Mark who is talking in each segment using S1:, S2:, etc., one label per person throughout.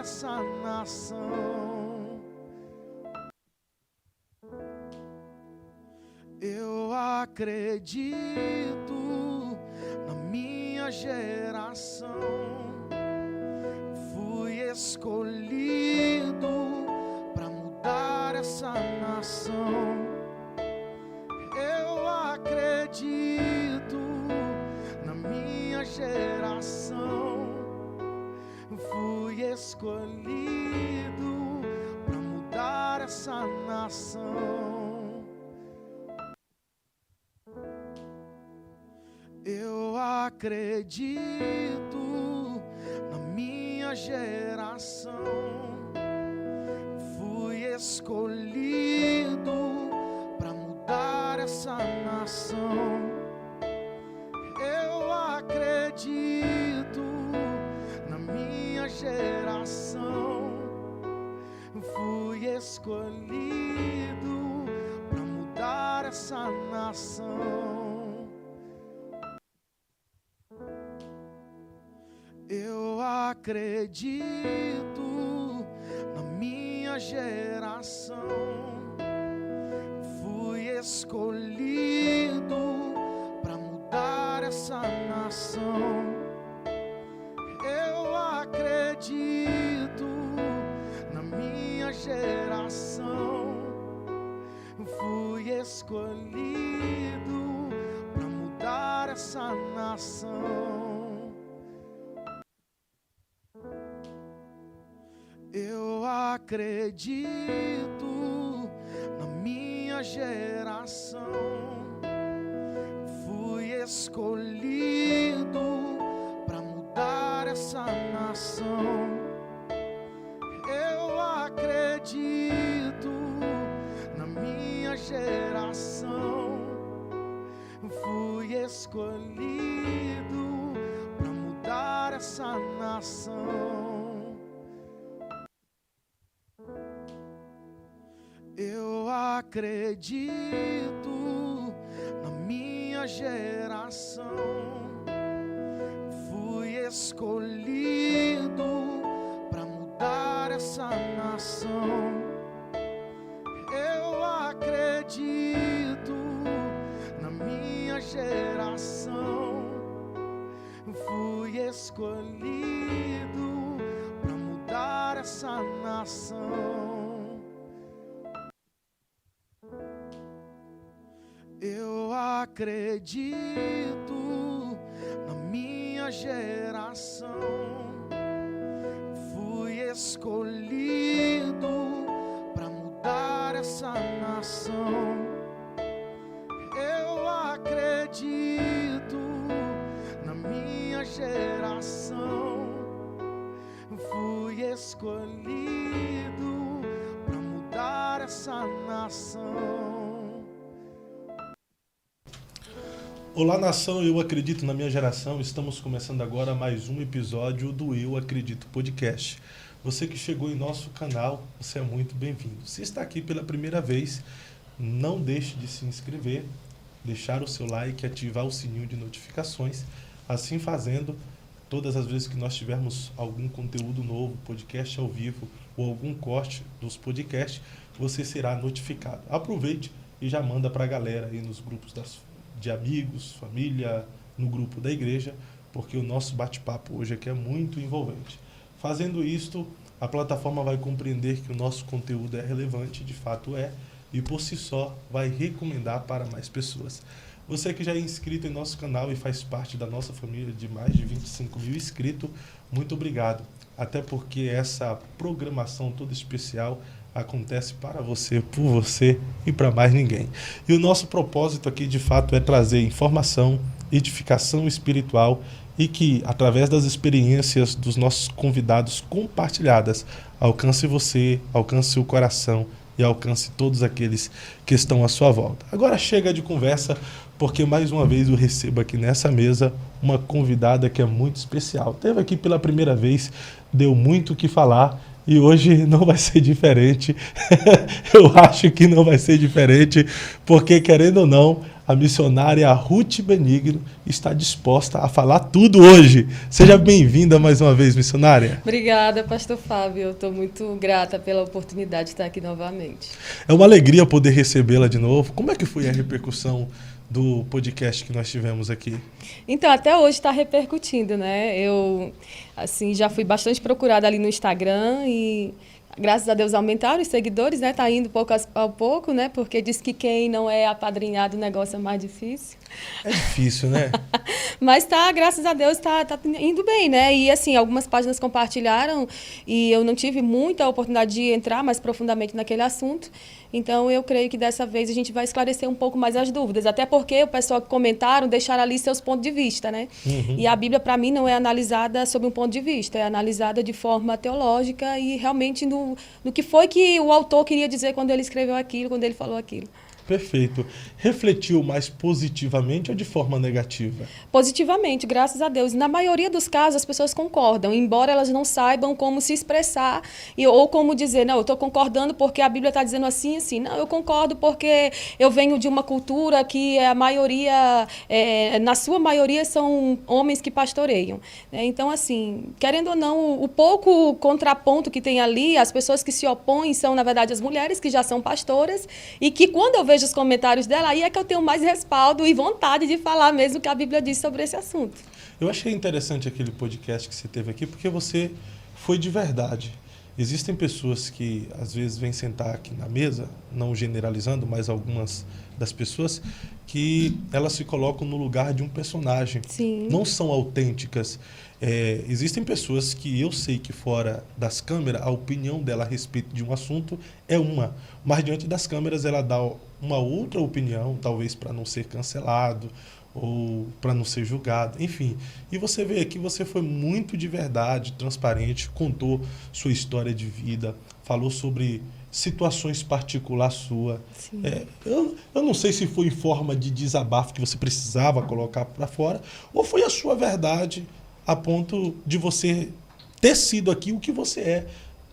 S1: essa nação. Eu acredito na minha geração. Fui escolhido para mudar essa nação. Eu acredito na minha geração. Fui escolhido para mudar essa nação. Eu acredito na minha geração. Fui escolhido para mudar essa nação. Eu acredito na minha geração. Fui escolhido para mudar essa nação. Eu acredito na minha geração. Fui escolhido para mudar essa nação. Eu acredito na minha geração. Fui escolhido para mudar essa nação. Eu acredito na minha geração. Fui escolhido para mudar essa nação. Eu acredito na minha geração. Fui escolhido para mudar essa nação. Eu acredito na minha geração. Fui escolhido para mudar essa nação. Eu acredito na minha geração. Fui escolhido para mudar essa nação. Eu acredito na minha geração. Fui escolhido para mudar essa nação. Eu acredito na minha geração. Fui escolhido para mudar essa nação.
S2: Olá, nação, eu acredito na minha geração. Estamos começando agora mais um episódio do Eu Acredito Podcast. Você que chegou em nosso canal, você é muito bem-vindo. Se está aqui pela primeira vez, não deixe de se inscrever, deixar o seu like, ativar o sininho de notificações. Assim fazendo, todas as vezes que nós tivermos algum conteúdo novo, podcast ao vivo ou algum corte dos podcasts, você será notificado. Aproveite e já manda para a galera aí nos grupos de amigos, família, no grupo da igreja, porque o nosso bate-papo hoje aqui é muito envolvente. Fazendo isto, a plataforma vai compreender que o nosso conteúdo é relevante, de fato é, e por si só vai recomendar para mais pessoas. Você que já é inscrito em nosso canal e faz parte da nossa família de mais de 25 mil inscritos, muito obrigado. Até porque essa programação toda especial acontece para você, por você e para mais ninguém. E o nosso propósito aqui, de fato, é trazer informação, edificação espiritual e que, através das experiências dos nossos convidados compartilhadas, alcance você, alcance o coração e alcance todos aqueles que estão à sua volta. Agora chega de conversa, porque mais uma vez eu recebo aqui nessa mesa uma convidada que é muito especial. Teve aqui pela primeira vez, deu muito o que falar E hoje não vai ser diferente. Eu acho que não vai ser diferente, porque, querendo ou não, a missionária Ruth Benigno está disposta a falar tudo hoje. Seja bem-vinda mais uma vez, missionária.
S3: Obrigada, pastor Fábio. Eu estou muito grata pela oportunidade de estar aqui novamente.
S2: É uma alegria poder recebê-la de novo. Como é que foi a repercussão do podcast que nós tivemos aqui?
S3: Então, até hoje está repercutindo, né? Eu, assim, já fui bastante procurada ali no Instagram e, graças a Deus, aumentaram os seguidores, né? Tá indo pouco a pouco, né? Porque diz que quem não é apadrinhado, o negócio é mais difícil.
S2: É difícil, né?
S3: Mas tá, graças a Deus, tá indo bem, né? E assim, algumas páginas compartilharam e eu não tive muita oportunidade de entrar mais profundamente naquele assunto. Então, eu creio que dessa vez a gente vai esclarecer um pouco mais as dúvidas. Até porque o pessoal que comentaram deixaram ali seus pontos de vista, né?
S2: Uhum.
S3: E a Bíblia, para mim, não é analisada sob um ponto de vista. É analisada de forma teológica e realmente no que foi que o autor queria dizer quando ele escreveu aquilo, quando ele falou aquilo.
S2: Perfeito. Refletiu mais positivamente ou de forma negativa?
S3: Positivamente, graças a Deus. Na maioria dos casos, as pessoas concordam, embora elas não saibam como se expressar ou como dizer, não, eu estou concordando porque a Bíblia está dizendo assim e assim. Não, eu concordo porque eu venho de uma cultura que a maioria, na sua maioria, são homens que pastoreiam. Então, assim, querendo ou não, o pouco contraponto que tem ali, as pessoas que se opõem são, na verdade, as mulheres que já são pastoras e que, quando eu vejo os comentários dela, aí é que eu tenho mais respaldo e vontade de falar mesmo o que a Bíblia diz sobre esse assunto.
S2: Eu achei interessante aquele podcast que você teve aqui, porque você foi de verdade. Existem pessoas que, às vezes, vêm sentar aqui na mesa, não generalizando, mas algumas das pessoas, que elas se colocam no lugar de um personagem.
S3: Sim.
S2: Não são autênticas. Existem pessoas que eu sei que fora das câmeras, a opinião dela a respeito de um assunto é uma, mas diante das câmeras ela dá uma outra opinião, talvez para não ser cancelado ou para não ser julgado, enfim. E você vê aqui, você foi muito de verdade, transparente, contou sua história de vida, falou sobre situações particulares sua. Eu não sei se foi em forma de desabafo que você precisava colocar para fora, ou foi a sua verdade a ponto de você ter sido aqui o que você é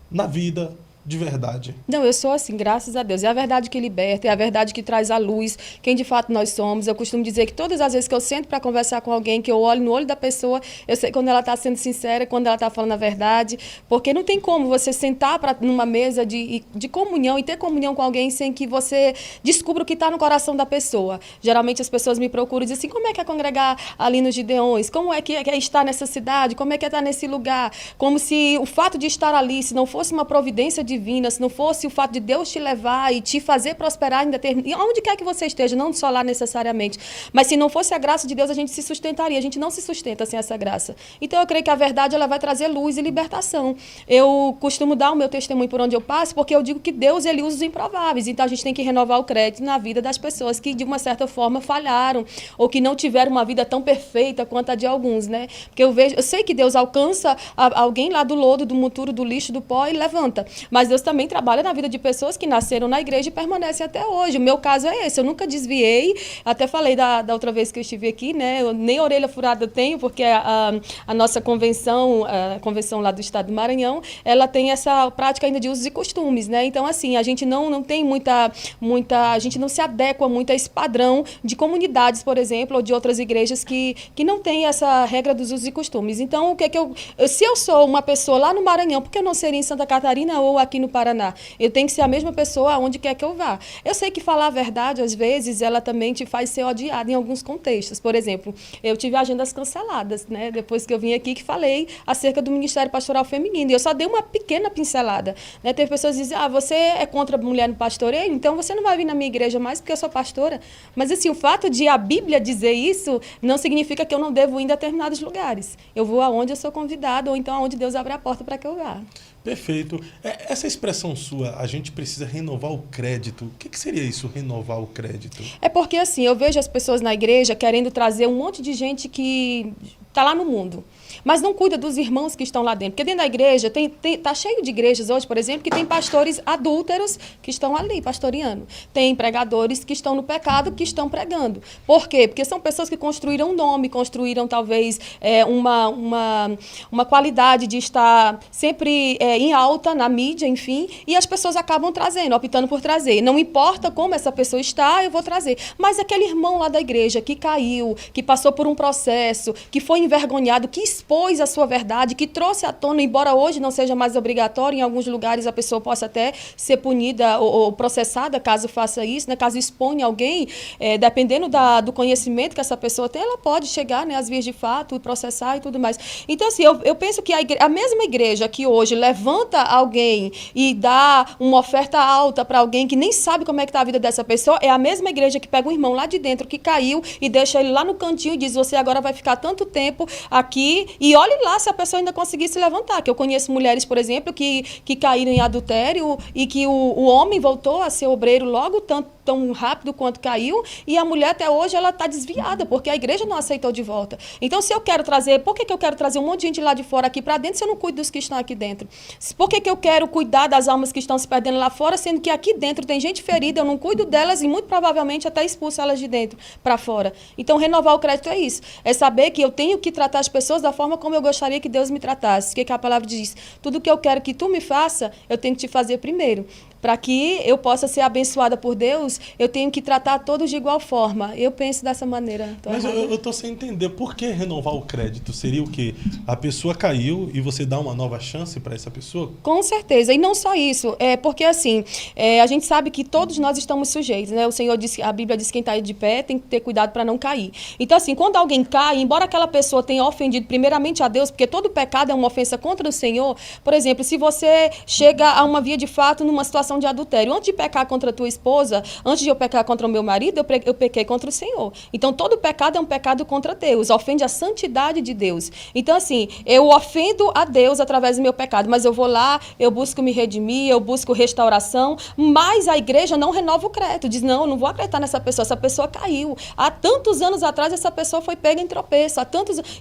S2: na vida de verdade.
S3: Não, eu sou assim, graças a Deus. É a verdade que liberta, é a verdade que traz à luz quem de fato nós somos. Eu costumo dizer que todas as vezes que eu sento para conversar com alguém, que eu olho no olho da pessoa, eu sei quando ela está sendo sincera, quando ela está falando a verdade, porque não tem como você sentar numa mesa de comunhão e ter comunhão com alguém sem que você descubra o que está no coração da pessoa. Geralmente as pessoas me procuram e dizem assim, como é que é congregar ali nos Gideões? Como é que é estar nessa cidade? Como é que é estar nesse lugar? Como se o fato de estar ali, se não fosse uma providência divina, se não fosse o fato de Deus te levar e te fazer prosperar e onde quer que você esteja, não só lá necessariamente, mas se não fosse a graça de Deus, a gente se sustentaria, a gente não se sustenta sem essa graça. Então eu creio que a verdade ela vai trazer luz e libertação. Eu costumo dar o meu testemunho por onde eu passo, porque eu digo que Deus ele usa os improváveis, então a gente tem que renovar o crédito na vida das pessoas que de uma certa forma falharam ou que não tiveram uma vida tão perfeita quanto a de alguns, né? Porque eu sei que Deus alcança alguém lá do lodo, do monturo, do lixo, do pó e levanta, mas Deus também trabalha na vida de pessoas que nasceram na igreja e permanecem até hoje. O meu caso é esse, eu nunca desviei, até falei da outra vez que eu estive aqui, né? Eu nem orelha furada eu tenho, porque a nossa convenção, a convenção lá do estado do Maranhão, ela tem essa prática ainda de usos e costumes, né? Então, assim, a gente não tem a gente não se adequa muito a esse padrão de comunidades, por exemplo, ou de outras igrejas que não tem essa regra dos usos e costumes. Então, o que é que se eu sou uma pessoa lá no Maranhão, por que eu não seria em Santa Catarina ou aqui no Paraná? Eu tenho que ser a mesma pessoa aonde quer que eu vá. Eu sei que falar a verdade, às vezes, ela também te faz ser odiada em alguns contextos. Por exemplo, eu tive agendas canceladas, né? Depois que eu vim aqui que falei acerca do Ministério Pastoral Feminino. E eu só dei uma pequena pincelada, né? Teve pessoas que dizem, você é contra a mulher no pastoreio, então você não vai vir na minha igreja mais porque eu sou pastora. Mas, assim, o fato de a Bíblia dizer isso não significa que eu não devo ir em determinados lugares. Eu vou aonde eu sou convidada ou então aonde Deus abre a porta para que eu vá.
S2: Perfeito. Essa expressão sua, a gente precisa renovar o crédito. O que seria isso, renovar o crédito?
S3: É porque, assim, eu vejo as pessoas na igreja querendo trazer um monte de gente que está lá no mundo. mas não cuida dos irmãos que estão lá dentro. Porque dentro da igreja, tá cheio de igrejas hoje, por exemplo, que tem pastores adúlteros que estão ali pastoreando. Tem pregadores que estão no pecado, que estão pregando. Por quê? Porque são pessoas que construíram um nome, construíram talvez uma qualidade de estar sempre em alta na mídia, enfim, e as pessoas acabam trazendo, optando por trazer. Não importa como essa pessoa está, eu vou trazer. Mas aquele irmão lá da igreja que caiu, que passou por um processo, que foi envergonhado, que expôs a sua verdade, que trouxe à tona, embora hoje não seja mais obrigatório, em alguns lugares a pessoa possa até ser punida ou processada caso faça isso, né? Caso exponha alguém, dependendo do conhecimento que essa pessoa tem, ela pode chegar, né, às vias de fato, processar e tudo mais. Então, assim, eu penso que a mesma igreja que hoje levanta alguém e dá uma oferta alta para alguém que nem sabe como é que está a vida dessa pessoa, é a mesma igreja que pega um irmão lá de dentro que caiu e deixa ele lá no cantinho e diz, você agora vai ficar tanto tempo aqui, e olhe lá se a pessoa ainda conseguir se levantar. Que eu conheço mulheres, por exemplo, que caíram em adultério e que o homem voltou a ser obreiro logo tão rápido quanto caiu, e a mulher até hoje ela está desviada, porque a igreja não aceitou de volta. Então, se eu quero trazer, por que eu quero trazer um monte de gente lá de fora aqui para dentro se eu não cuido dos que estão aqui dentro? Por que eu quero cuidar das almas que estão se perdendo lá fora, sendo que aqui dentro tem gente ferida, eu não cuido delas e muito provavelmente até expulso elas de dentro para fora? Então, renovar o crédito é isso. É saber que eu tenho que tratar as pessoas da forma como eu gostaria que Deus me tratasse. O que a palavra diz? Tudo que eu quero que tu me faça, eu tenho que te fazer primeiro. Para que eu possa ser abençoada por Deus, eu tenho que tratar todos de igual forma. Eu penso dessa maneira.
S2: Mas eu estou sem entender. Por que renovar o crédito? Seria o quê? A pessoa caiu e você dá uma nova chance para essa pessoa?
S3: Com certeza. E não só isso. Porque, assim, a gente sabe que todos nós estamos sujeitos, né? O Senhor disse, a Bíblia diz que quem está aí de pé tem que ter cuidado para não cair. Então, assim, quando alguém cai, embora aquela pessoa tenha ofendido primeiramente a Deus, porque todo pecado é uma ofensa contra o Senhor, por exemplo, se você chega a uma via de fato numa situação de adultério. Antes de pecar contra a tua esposa, antes de eu pecar contra o meu marido, eu pequei contra o Senhor. Então, todo pecado é um pecado contra Deus, ofende a santidade de Deus. Então, assim, eu ofendo a Deus através do meu pecado, mas eu vou lá, eu busco me redimir, eu busco restauração, mas a igreja não renova o crédito, diz, não, eu não vou acreditar nessa pessoa, essa pessoa caiu. Há tantos anos atrás, essa pessoa foi pega em tropeço,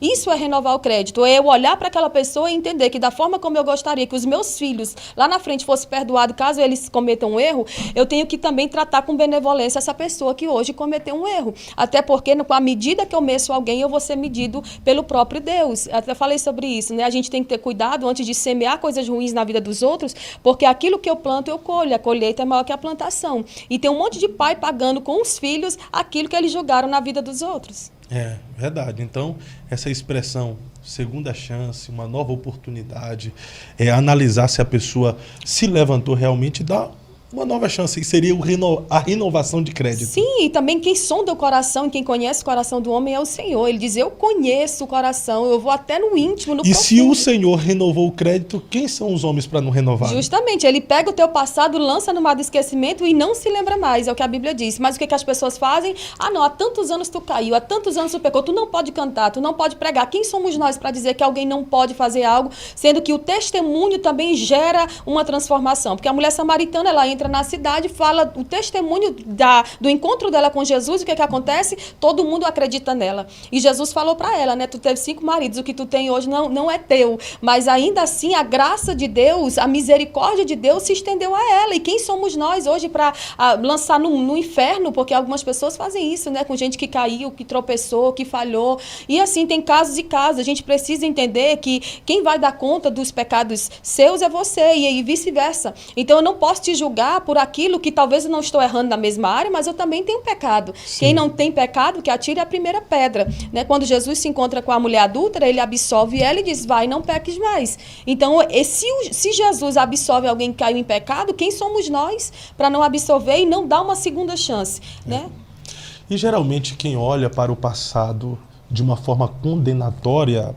S3: Isso é renovar o crédito, é eu olhar para aquela pessoa e entender que da forma como eu gostaria que os meus filhos lá na frente fossem perdoados caso eles cometam um erro, eu tenho que também tratar com benevolência essa pessoa que hoje cometeu um erro. Até porque, com a medida que eu meço alguém, eu vou ser medido pelo próprio Deus. Até falei sobre isso, né? A gente tem que ter cuidado antes de semear coisas ruins na vida dos outros, porque aquilo que eu planto, eu colho. A colheita é maior que a plantação. E tem um monte de pai pagando com os filhos aquilo que eles julgaram na vida dos outros.
S2: É, verdade. Então, essa expressão segunda chance, uma nova oportunidade, analisar se a pessoa se levantou realmente, dá uma nova chance, que seria a renovação de crédito.
S3: Sim, e também quem sonda o coração e quem conhece o coração do homem é o Senhor. Ele diz, eu conheço o coração, eu vou até no íntimo, no profundo.
S2: Se o Senhor renovou o crédito, quem são os homens para não renovar?
S3: Justamente, ele pega o teu passado, lança no mar do esquecimento e não se lembra mais, é o que a Bíblia diz. Mas o que as pessoas fazem? Ah, não, há tantos anos tu caiu, há tantos anos tu pecou, tu não pode cantar, tu não pode pregar. Quem somos nós para dizer que alguém não pode fazer algo, sendo que o testemunho também gera uma transformação? Porque a mulher samaritana, ela entra na cidade, fala o testemunho do encontro dela com Jesus, o que acontece? Todo mundo acredita nela. E Jesus falou para ela, né? Tu teve 5 maridos, o que tu tem hoje não é teu. Mas ainda assim, a graça de Deus, a misericórdia de Deus se estendeu a ela. E quem somos nós hoje para lançar no inferno? Porque algumas pessoas fazem isso, né? Com gente que caiu, que tropeçou, que falhou. E assim, tem casos e casos. A gente precisa entender que quem vai dar conta dos pecados seus é você e vice-versa. Então, eu não posso te julgar por aquilo que talvez eu não estou errando na mesma área, mas eu também tenho pecado. Sim. Quem não tem pecado, que atire a primeira pedra. Né? Quando Jesus se encontra com a mulher adúltera, ele absolve ela e diz, vai, não peques mais. Então, se Jesus absolve alguém que caiu em pecado, quem somos nós para não absolver e não dar uma segunda chance? Né?
S2: E geralmente quem olha para o passado de uma forma condenatória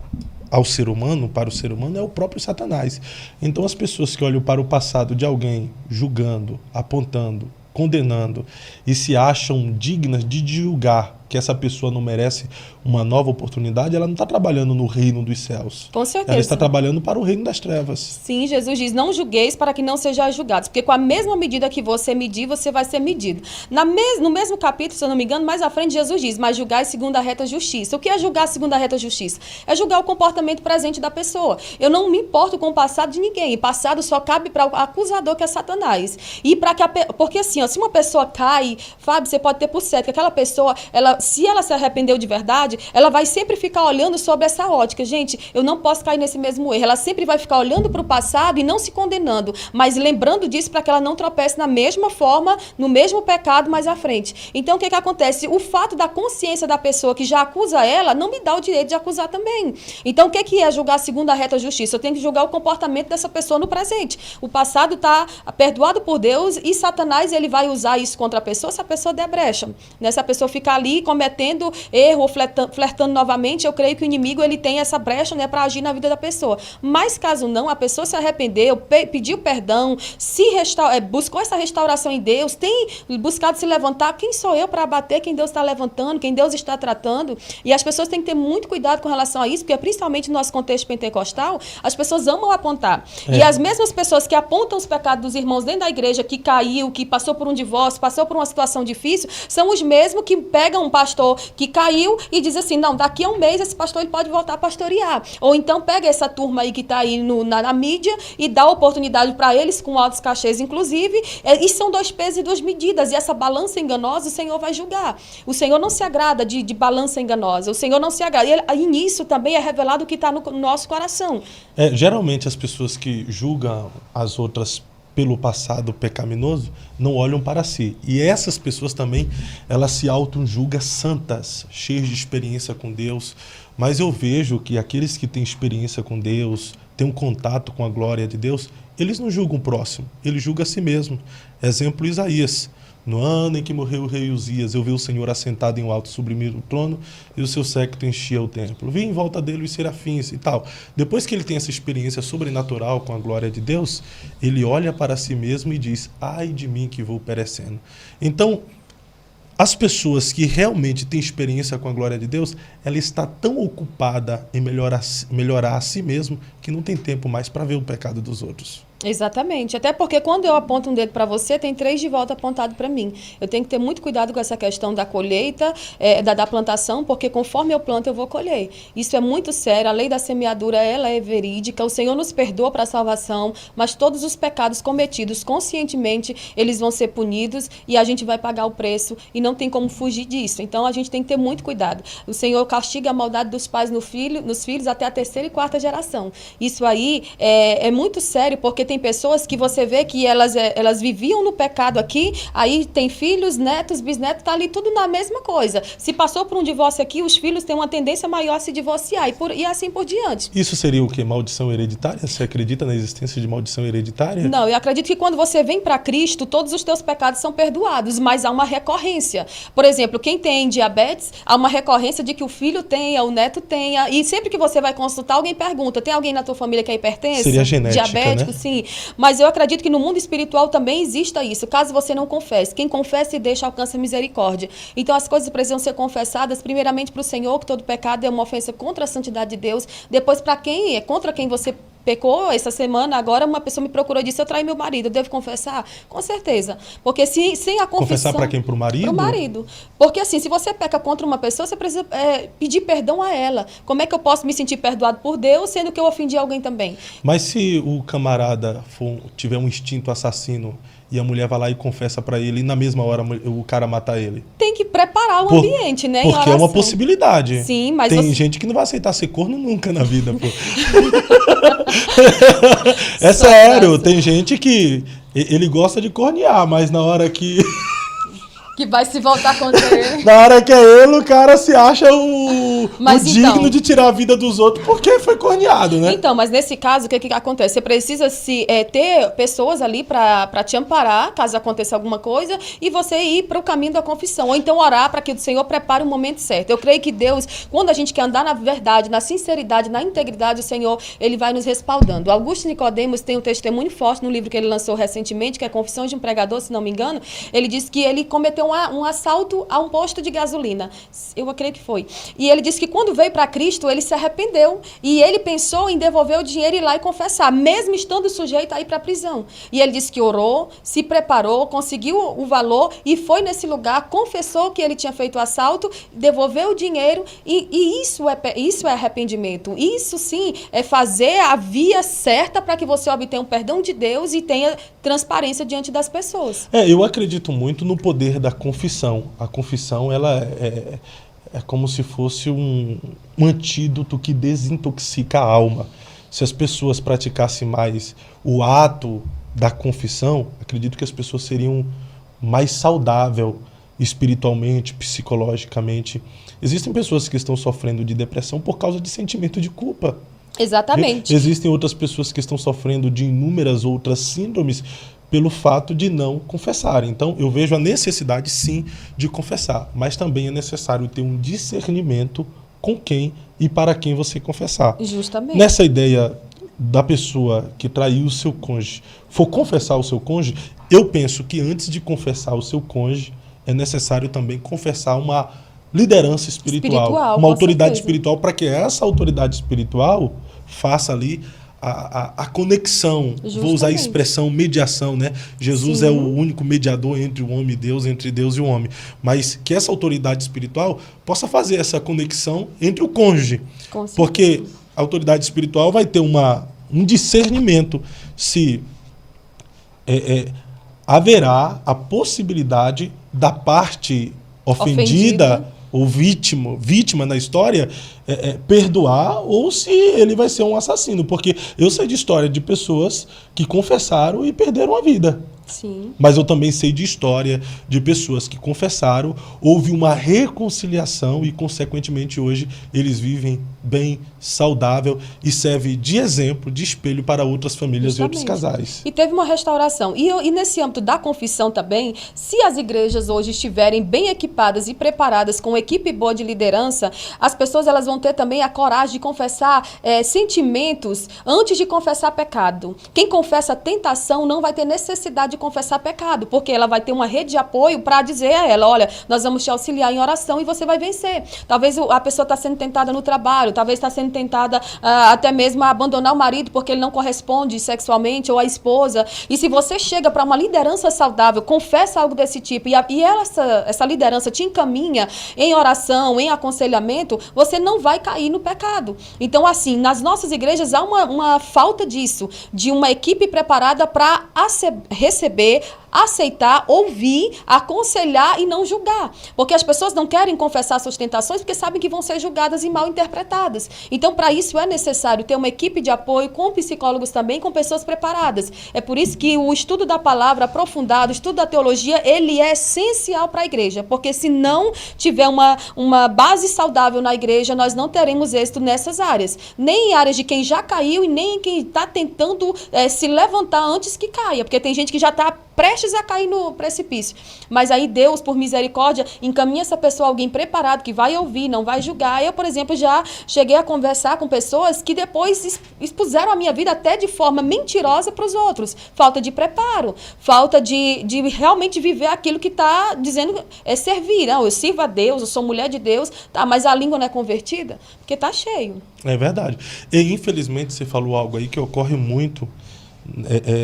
S2: ao ser humano, para o ser humano, é o próprio Satanás. Então as pessoas que olham para o passado de alguém, julgando, apontando, condenando, e se acham dignas de julgar que essa pessoa não merece uma nova oportunidade, ela não está trabalhando no reino dos céus.
S3: Com certeza.
S2: Ela está trabalhando para o reino das trevas.
S3: Sim, Jesus diz, não julgueis para que não sejais julgados, porque com a mesma medida que você medir, você vai ser medido. No mesmo capítulo, se eu não me engano, mais à frente, Jesus diz, mas julgai segundo a reta justiça. O que é julgar segundo a reta justiça? É julgar o comportamento presente da pessoa. Eu não me importo com o passado de ninguém, e passado só cabe para o acusador, que é Satanás. E para que porque assim, ó, se uma pessoa cai, Fábio, você pode ter por certo que aquela pessoa, se ela se arrependeu de verdade, ela vai sempre ficar olhando sobre essa ótica. Gente, eu não posso cair nesse mesmo erro. Ela sempre vai ficar olhando para o passado e não se condenando, mas lembrando disso para que ela não tropece na mesma forma, no mesmo pecado mais à frente. Então, o que acontece? O fato da consciência da pessoa que já acusa ela não me dá o direito de acusar também. Então, o que é julgar segundo a reta justiça? Eu tenho que julgar o comportamento dessa pessoa no presente. O passado está perdoado por Deus e Satanás ele vai usar isso contra a pessoa se a pessoa der brecha. Né? Se a pessoa ficar ali cometendo erro ou flertando novamente, eu creio que o inimigo ele tem essa brecha, né, para agir na vida da pessoa. Mas caso não, a pessoa se arrependeu, pediu perdão, buscou essa restauração em Deus, tem buscado se levantar. Quem sou eu para abater quem Deus está levantando, quem Deus está tratando? E as pessoas têm que ter muito cuidado com relação a isso, porque principalmente no nosso contexto pentecostal, as pessoas amam apontar. E as mesmas pessoas que apontam os pecados dos irmãos dentro da igreja, que caiu, que passou por um divórcio, passou por uma situação difícil, são os mesmos que pegam um pastor que caiu e diz assim, não, daqui a um mês esse pastor ele pode voltar a pastorear. Ou então pega essa turma aí que está aí na mídia e dá oportunidade para eles, com altos cachês inclusive, e são 2 pesos e 2 medidas, e essa balança enganosa o Senhor vai julgar. O Senhor não se agrada de balança enganosa, o Senhor não se agrada, e nisso também é revelado o que está no nosso coração.
S2: Geralmente as pessoas que julgam as outras pelo passado pecaminoso, não olham para si. E essas pessoas também, elas se auto-julgam santas, cheias de experiência com Deus. Mas eu vejo que aqueles que têm experiência com Deus, têm um contato com a glória de Deus, eles não julgam o próximo, eles julgam a si mesmo. Exemplo, Isaías. No ano em que morreu o rei Uzias, eu vi o Senhor assentado em um alto sublime trono e o seu séquito enchia o templo. Vi em volta dele os serafins e tal. Depois que ele tem essa experiência sobrenatural com a glória de Deus, ele olha para si mesmo e diz, ai de mim que vou perecendo. Então, as pessoas que realmente têm experiência com a glória de Deus, ela está tão ocupada em melhorar a si mesmo que não tem tempo mais para ver o pecado dos outros.
S3: Exatamente, até porque quando eu aponto um dedo para você, tem 3 de volta apontado para mim. Eu tenho que ter muito cuidado com essa questão da colheita, da plantação, porque conforme eu planto, eu vou colher. Isso é muito sério, a lei da semeadura, ela é verídica, o Senhor nos perdoa para a salvação, mas todos os pecados cometidos conscientemente, eles vão ser punidos e a gente vai pagar o preço e não tem como fugir disso. Então, a gente tem que ter muito cuidado. O Senhor castiga a maldade dos pais nos filhos até a 3ª e 4ª geração. Isso aí é muito sério, porque tem pessoas que você vê que elas viviam no pecado aqui, aí tem filhos, netos, bisnetos, tá ali tudo na mesma coisa. Se passou por um divórcio aqui, os filhos têm uma tendência maior a se divorciar e assim por diante.
S2: Isso seria o quê? Maldição hereditária? Você acredita na existência de maldição hereditária?
S3: Não, eu acredito que quando você vem para Cristo, todos os teus pecados são perdoados, mas há uma recorrência. Por exemplo, quem tem diabetes, há uma recorrência de que o filho tenha, o neto tenha, e sempre que você vai consultar, alguém pergunta, tem alguém na tua família que é hipertenso?
S2: Seria genética,
S3: diabético,
S2: né?
S3: Sim. Mas eu acredito que no mundo espiritual também exista isso, caso você não confesse. Quem confessa e deixa alcança misericórdia. Então as coisas precisam ser confessadas primeiramente para o Senhor, que todo pecado é uma ofensa contra a santidade de Deus. Depois para quem é contra quem você pecou essa semana, agora uma pessoa me procurou e disse, eu traí meu marido, eu devo confessar? Com certeza. Porque sem a confissão...
S2: Confessar para quem? Para o marido?
S3: Para o marido. Porque assim, se você peca contra uma pessoa, você precisa pedir perdão a ela. Como é que eu posso me sentir perdoado por Deus, sendo que eu ofendi alguém também?
S2: Mas se o camarada tiver um instinto assassino e a mulher vai lá e confessa para ele e na mesma hora o cara matar ele?
S3: Tem que preparar o ambiente, né?
S2: Porque é uma possibilidade.
S3: Sim, mas
S2: tem gente que não vai aceitar ser corno nunca na vida, pô. É sério, tem gente que ele gosta de cornear, mas na hora que
S3: vai se voltar contra ele.
S2: Na hora que é ele, o cara se acha o digno de tirar a vida dos outros porque foi corneado, né?
S3: Então, mas nesse caso, o que acontece? Você precisa ter pessoas ali para te amparar, caso aconteça alguma coisa, e você ir para o caminho da confissão. Ou então orar para que o Senhor prepare o momento certo. Eu creio que Deus, quando a gente quer andar na verdade, na sinceridade, na integridade, o Senhor, Ele vai nos respaldando. Augusto Nicodemos tem um testemunho forte no livro que ele lançou recentemente, que é Confissões de um Pregador, se não me engano. Ele diz que ele cometeu um assalto a um posto de gasolina. Eu acredito que foi. E ele disse que quando veio para Cristo, ele se arrependeu. E ele pensou em devolver o dinheiro e ir lá e confessar, mesmo estando sujeito a ir para a prisão. E ele disse que orou, se preparou, conseguiu o valor e foi nesse lugar, confessou que ele tinha feito o assalto, devolveu o dinheiro e isso é arrependimento. Isso sim é fazer a via certa para que você obtenha o perdão de Deus e tenha transparência diante das pessoas.
S2: Eu acredito muito no poder da confissão. A confissão, ela é como se fosse um antídoto que desintoxica a alma. Se as pessoas praticassem mais o ato da confissão, acredito que as pessoas seriam mais saudáveis espiritualmente, psicologicamente. Existem pessoas que estão sofrendo de depressão por causa de sentimento de culpa.
S3: Exatamente.
S2: Existem outras pessoas que estão sofrendo de inúmeras outras síndromes pelo fato de não confessarem. Então, eu vejo a necessidade, sim, de confessar, mas também é necessário ter um discernimento com quem e para quem você confessar.
S3: Justamente.
S2: Nessa ideia da pessoa que traiu o seu cônjuge for confessar o seu cônjuge, eu penso que antes de confessar o seu cônjuge, é necessário também confessar uma liderança espiritual uma autoridade espiritual, para que essa autoridade espiritual faça ali a conexão. Justamente. Vou usar a expressão mediação, né? Jesus é o único mediador entre o homem e Deus, entre Deus e o homem. Mas que essa autoridade espiritual possa fazer essa conexão entre o cônjuge. Porque a autoridade espiritual vai ter um discernimento se haverá a possibilidade da parte ofendida ou vítima na história, perdoar, ou se ele vai ser um assassino. Porque eu sei de história de pessoas que confessaram e perderam a vida.
S3: Sim.
S2: Mas eu também sei de história de pessoas que confessaram, houve uma reconciliação e, consequentemente, hoje eles vivem bem, saudável e serve de exemplo, de espelho para outras famílias. Justamente. E outros casais.
S3: E teve uma restauração. E nesse âmbito da confissão também, se as igrejas hoje estiverem bem equipadas e preparadas com equipe boa de liderança, as pessoas elas vão ter também a coragem de confessar sentimentos antes de confessar pecado. Quem confessa tentação não vai ter necessidade de confessar pecado, porque ela vai ter uma rede de apoio para dizer a ela, olha, nós vamos te auxiliar em oração e você vai vencer. Talvez a pessoa está sendo tentada no trabalho, talvez está sendo tentada até mesmo a abandonar o marido porque ele não corresponde sexualmente, ou a esposa. E se você chega para uma liderança saudável, confessa algo desse tipo, e essa liderança te encaminha em oração, em aconselhamento, você não vai cair no pecado. Então, assim, nas nossas igrejas há uma falta disso, de uma equipe preparada para receber, aceitar, ouvir, aconselhar e não julgar. Porque as pessoas não querem confessar suas tentações porque sabem que vão ser julgadas e mal interpretadas. Então, para isso é necessário ter uma equipe de apoio com psicólogos também, com pessoas preparadas. É por isso que o estudo da palavra aprofundado, o estudo da teologia, ele é essencial para a igreja. Porque se não tiver uma base saudável na igreja, nós não teremos êxito nessas áreas. Nem em áreas de quem já caiu e nem em quem está tentando se levantar antes que caia. Porque tem gente que já está prestes a cair no precipício. Mas aí Deus, por misericórdia, encaminha essa pessoa a alguém preparado, que vai ouvir, não vai julgar. Eu, por exemplo, já cheguei a conversar com pessoas que depois expuseram a minha vida até de forma mentirosa para os outros. Falta de preparo, falta de realmente viver aquilo que está dizendo servir. Não, eu sirvo a Deus, eu sou mulher de Deus, tá, mas a língua não é convertida, porque está cheio.
S2: É verdade. E, infelizmente, você falou algo aí que ocorre muito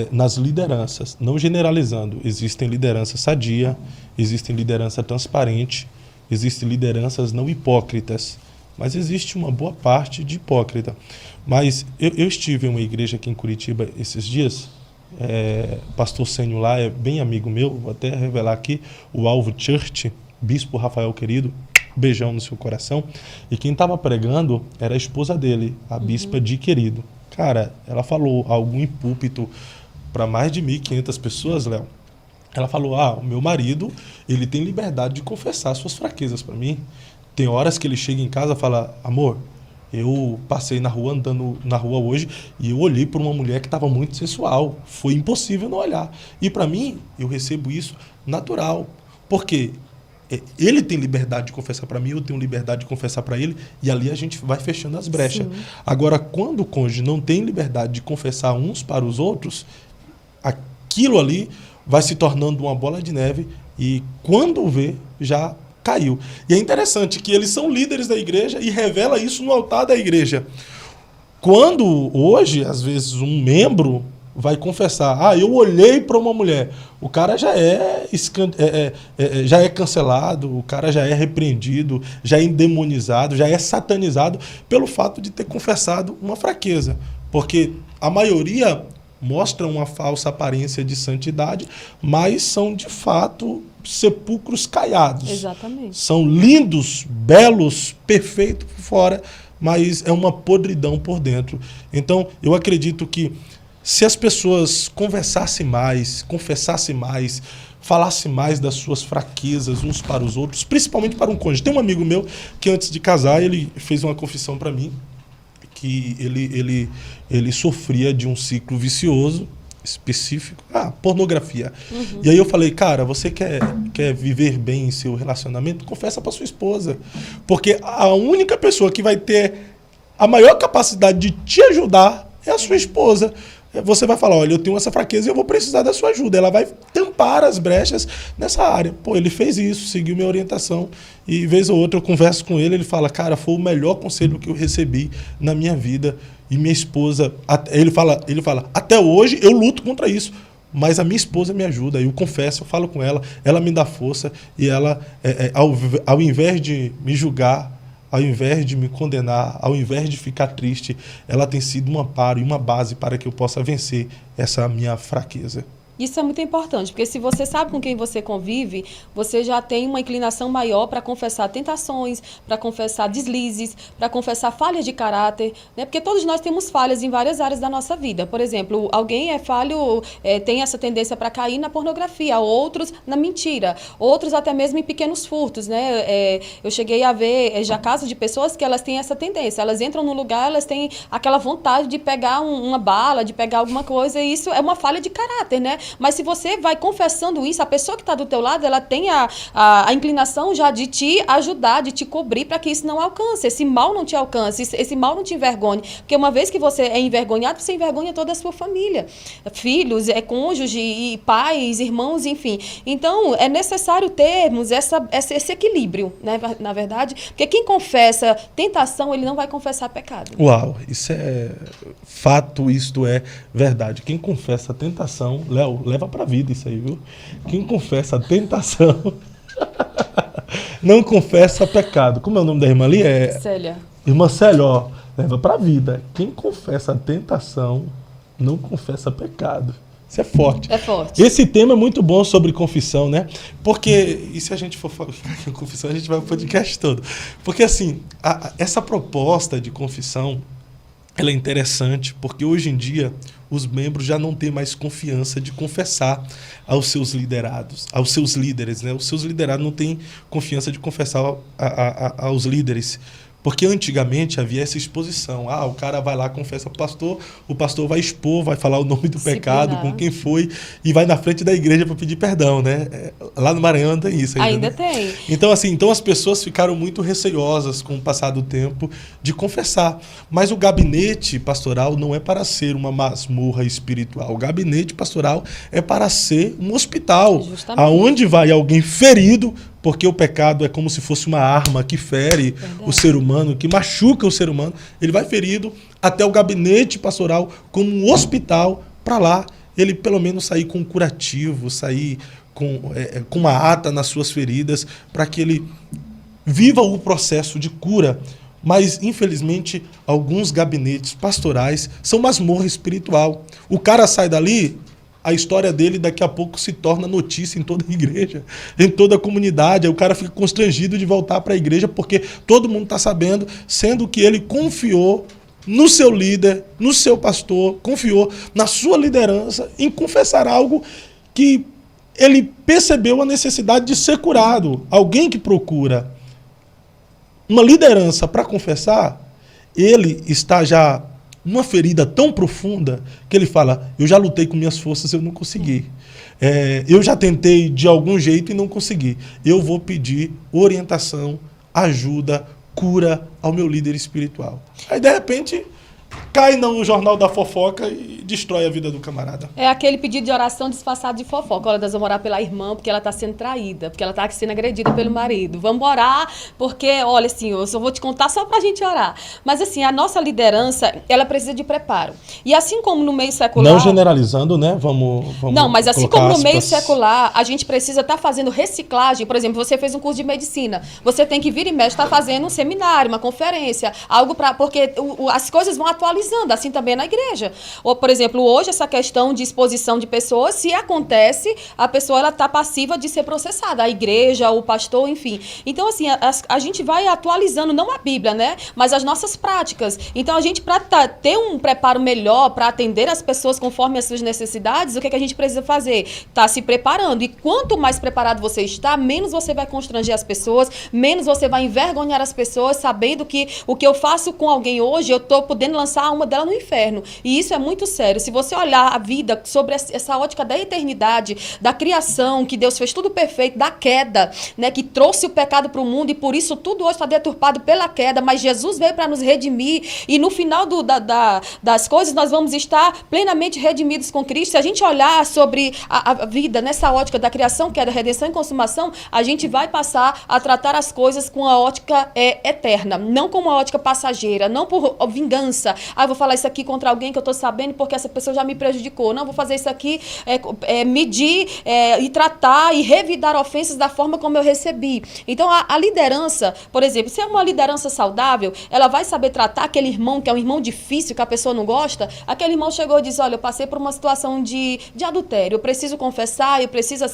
S2: nas lideranças, não generalizando. Existem liderança sadia, existem liderança transparente, existem lideranças não hipócritas, mas existe uma boa parte de hipócrita. Mas eu estive em uma igreja aqui em Curitiba esses dias, pastor Sênio lá é bem amigo meu, vou até revelar aqui, o Alvo Church, bispo Rafael querido, beijão no seu coração, e quem estava pregando era a esposa dele, a bispa de Querido. Cara, ela falou algo em púlpito para mais de 1.500 pessoas, Léo. Ela falou, o meu marido, ele tem liberdade de confessar suas fraquezas para mim. Tem horas que ele chega em casa e fala, amor, eu passei na rua, andando na rua hoje, e eu olhei para uma mulher que estava muito sensual. Foi impossível não olhar. E para mim, eu recebo isso natural. Porque ele tem liberdade de confessar para mim, eu tenho liberdade de confessar para ele, e ali a gente vai fechando as brechas. Sim. Agora, quando o cônjuge não tem liberdade de confessar uns para os outros, aquilo ali vai se tornando uma bola de neve E quando vê, já caiu. E é interessante que eles são líderes da igreja e revela isso no altar da igreja. Quando hoje, às vezes, um membro vai confessar, eu olhei para uma mulher, o cara já é cancelado, o cara já é repreendido, já é endemonizado, já é satanizado pelo fato de ter confessado uma fraqueza. Porque a maioria mostra uma falsa aparência de santidade, mas são, de fato, sepulcros caiados.
S3: Exatamente.
S2: São lindos, belos, perfeitos por fora, mas é uma podridão por dentro. Então, eu acredito que se as pessoas conversassem mais, confessassem mais, falassem mais das suas fraquezas uns para os outros, principalmente para um cônjuge. Tem um amigo meu que antes de casar, ele fez uma confissão para mim, que ele sofria de um ciclo vicioso específico, pornografia. Uhum. E aí eu falei, cara, você quer viver bem em seu relacionamento? Confessa para sua esposa. Porque a única pessoa que vai ter a maior capacidade de te ajudar é a sua esposa. Você vai falar, olha, eu tenho essa fraqueza e eu vou precisar da sua ajuda. Ela vai tampar as brechas nessa área. Pô, ele fez isso, seguiu minha orientação. E vez ou outra eu converso com ele, ele fala, cara, foi o melhor conselho que eu recebi na minha vida. E minha esposa, ele fala, até hoje eu luto contra isso. Mas a minha esposa me ajuda, eu confesso, eu falo com ela me dá força. E ela, ao invés de me julgar, ao invés de me condenar, ao invés de ficar triste, ela tem sido um amparo e uma base para que eu possa vencer essa minha fraqueza.
S3: Isso é muito importante, porque se você sabe com quem você convive, você já tem uma inclinação maior para confessar tentações, para confessar deslizes, para confessar falhas de caráter, né? Porque todos nós temos falhas em várias áreas da nossa vida. Por exemplo, alguém é falho, tem essa tendência para cair na pornografia, outros na mentira, outros até mesmo em pequenos furtos, né? Eu cheguei a ver já casos de pessoas que elas têm essa tendência, elas entram num lugar, elas têm aquela vontade de pegar uma bala, de pegar alguma coisa, e isso é uma falha de caráter, né? Mas se você vai confessando isso, a pessoa que está do teu lado, ela tem a inclinação já de te ajudar, de te cobrir para que isso não alcance, esse mal não te alcance, esse mal não te envergonhe. Porque uma vez que você é envergonhado, você envergonha toda a sua família. Filhos, cônjuge, e pais, irmãos, enfim. Então, é necessário termos esse equilíbrio, né? Na verdade, porque quem confessa tentação, ele não vai confessar pecado.
S2: Uau, isso é fato, isto é verdade. Quem confessa tentação, Léo, leva pra vida isso aí, viu? Quem confessa tentação não confessa pecado. Como é o nome da irmã ali?
S3: Célia.
S2: Irmã Célia, ó, leva pra vida. Quem confessa tentação não confessa pecado. Isso é forte.
S3: É forte.
S2: Esse tema é muito bom sobre confissão, né? Porque, e se a gente for falar de confissão, a gente vai pro podcast todo. Porque, assim, essa proposta de confissão, ela é interessante, porque hoje em dia os membros já não têm mais confiança de confessar aos seus liderados, aos seus líderes, né? Os seus liderados não têm confiança de confessar aos líderes. Porque antigamente havia essa exposição. O cara vai lá, confessa para o pastor vai expor, vai falar o nome do pecado, com quem foi, e vai na frente da igreja para pedir perdão, né? Lá no Maranhão tem isso ainda.
S3: Ainda tem.
S2: Então, assim, as pessoas ficaram muito receosas com o passar do tempo de confessar. Mas o gabinete pastoral não é para ser uma masmorra espiritual. O gabinete pastoral é para ser um hospital. Justamente. Aonde vai alguém ferido, porque o pecado é como se fosse uma arma que fere o ser humano, que machuca o ser humano. Ele vai ferido até o gabinete pastoral como um hospital, para lá ele pelo menos sair com um curativo, sair com uma ata nas suas feridas, para que ele viva o processo de cura. Mas, infelizmente, alguns gabinetes pastorais são masmorra espiritual. O cara sai dali, a história dele daqui a pouco se torna notícia em toda a igreja, em toda a comunidade. Aí o cara fica constrangido de voltar para a igreja porque todo mundo está sabendo, sendo que ele confiou no seu líder, no seu pastor, confiou na sua liderança em confessar algo que ele percebeu a necessidade de ser curado. Alguém que procura uma liderança para confessar, ele está já numa ferida tão profunda que ele fala, eu já lutei com minhas forças, eu não consegui. Eu já tentei de algum jeito e não consegui. Eu vou pedir orientação, ajuda, cura ao meu líder espiritual. Aí, de repente, cai no jornal da fofoca e destrói a vida do camarada.
S3: É aquele pedido de oração disfarçado de fofoca. Olha, nós vamos orar pela irmã porque ela está sendo traída, porque ela está sendo agredida pelo marido. Vamos orar porque, olha, assim, eu só vou te contar só para a gente orar. Mas, assim, a nossa liderança, ela precisa de preparo. E assim como no meio secular...
S2: Não generalizando, né? Vamos
S3: não, mas assim
S2: colocar
S3: como no meio
S2: aspas.
S3: secular, a gente precisa estar fazendo reciclagem. Por exemplo, você fez um curso de medicina. Você tem que vir e mexe, estar fazendo um seminário, uma conferência, algo para... Porque as coisas vão atualizando, assim também na igreja. Ou, por exemplo, hoje essa questão de exposição de pessoas, se acontece, a pessoa ela está passiva de ser processada. A igreja, o pastor, enfim. Então, assim, a gente vai atualizando, não a Bíblia, né? Mas as nossas práticas. Então, a gente, para ter um preparo melhor, para atender as pessoas conforme as suas necessidades, o que a gente precisa fazer? Tá se preparando. E quanto mais preparado você está, menos você vai constranger as pessoas, menos você vai envergonhar as pessoas, sabendo que o que eu faço com alguém hoje, eu estou podendo lançar a alma dela no inferno. E isso é muito sério. Se você olhar a vida sobre essa ótica da eternidade, da criação, que Deus fez tudo perfeito, da queda, né, que trouxe o pecado para o mundo e por isso tudo hoje está deturpado pela queda, mas Jesus veio para nos redimir e no final das coisas nós vamos estar plenamente redimidos com Cristo. Se a gente olhar sobre a vida nessa ótica da criação, queda, redenção e consumação, a gente vai passar a tratar as coisas com a ótica eterna, não com uma ótica passageira, não por vingança. Ah, eu vou falar isso aqui contra alguém que eu estou sabendo porque essa pessoa já me prejudicou. Não, vou fazer isso aqui, medir e tratar e revidar ofensas da forma como eu recebi. Então, a liderança, por exemplo, se é uma liderança saudável, ela vai saber tratar aquele irmão que é um irmão difícil, que a pessoa não gosta. Aquele irmão chegou e disse, olha, eu passei por uma situação de adultério, eu preciso confessar,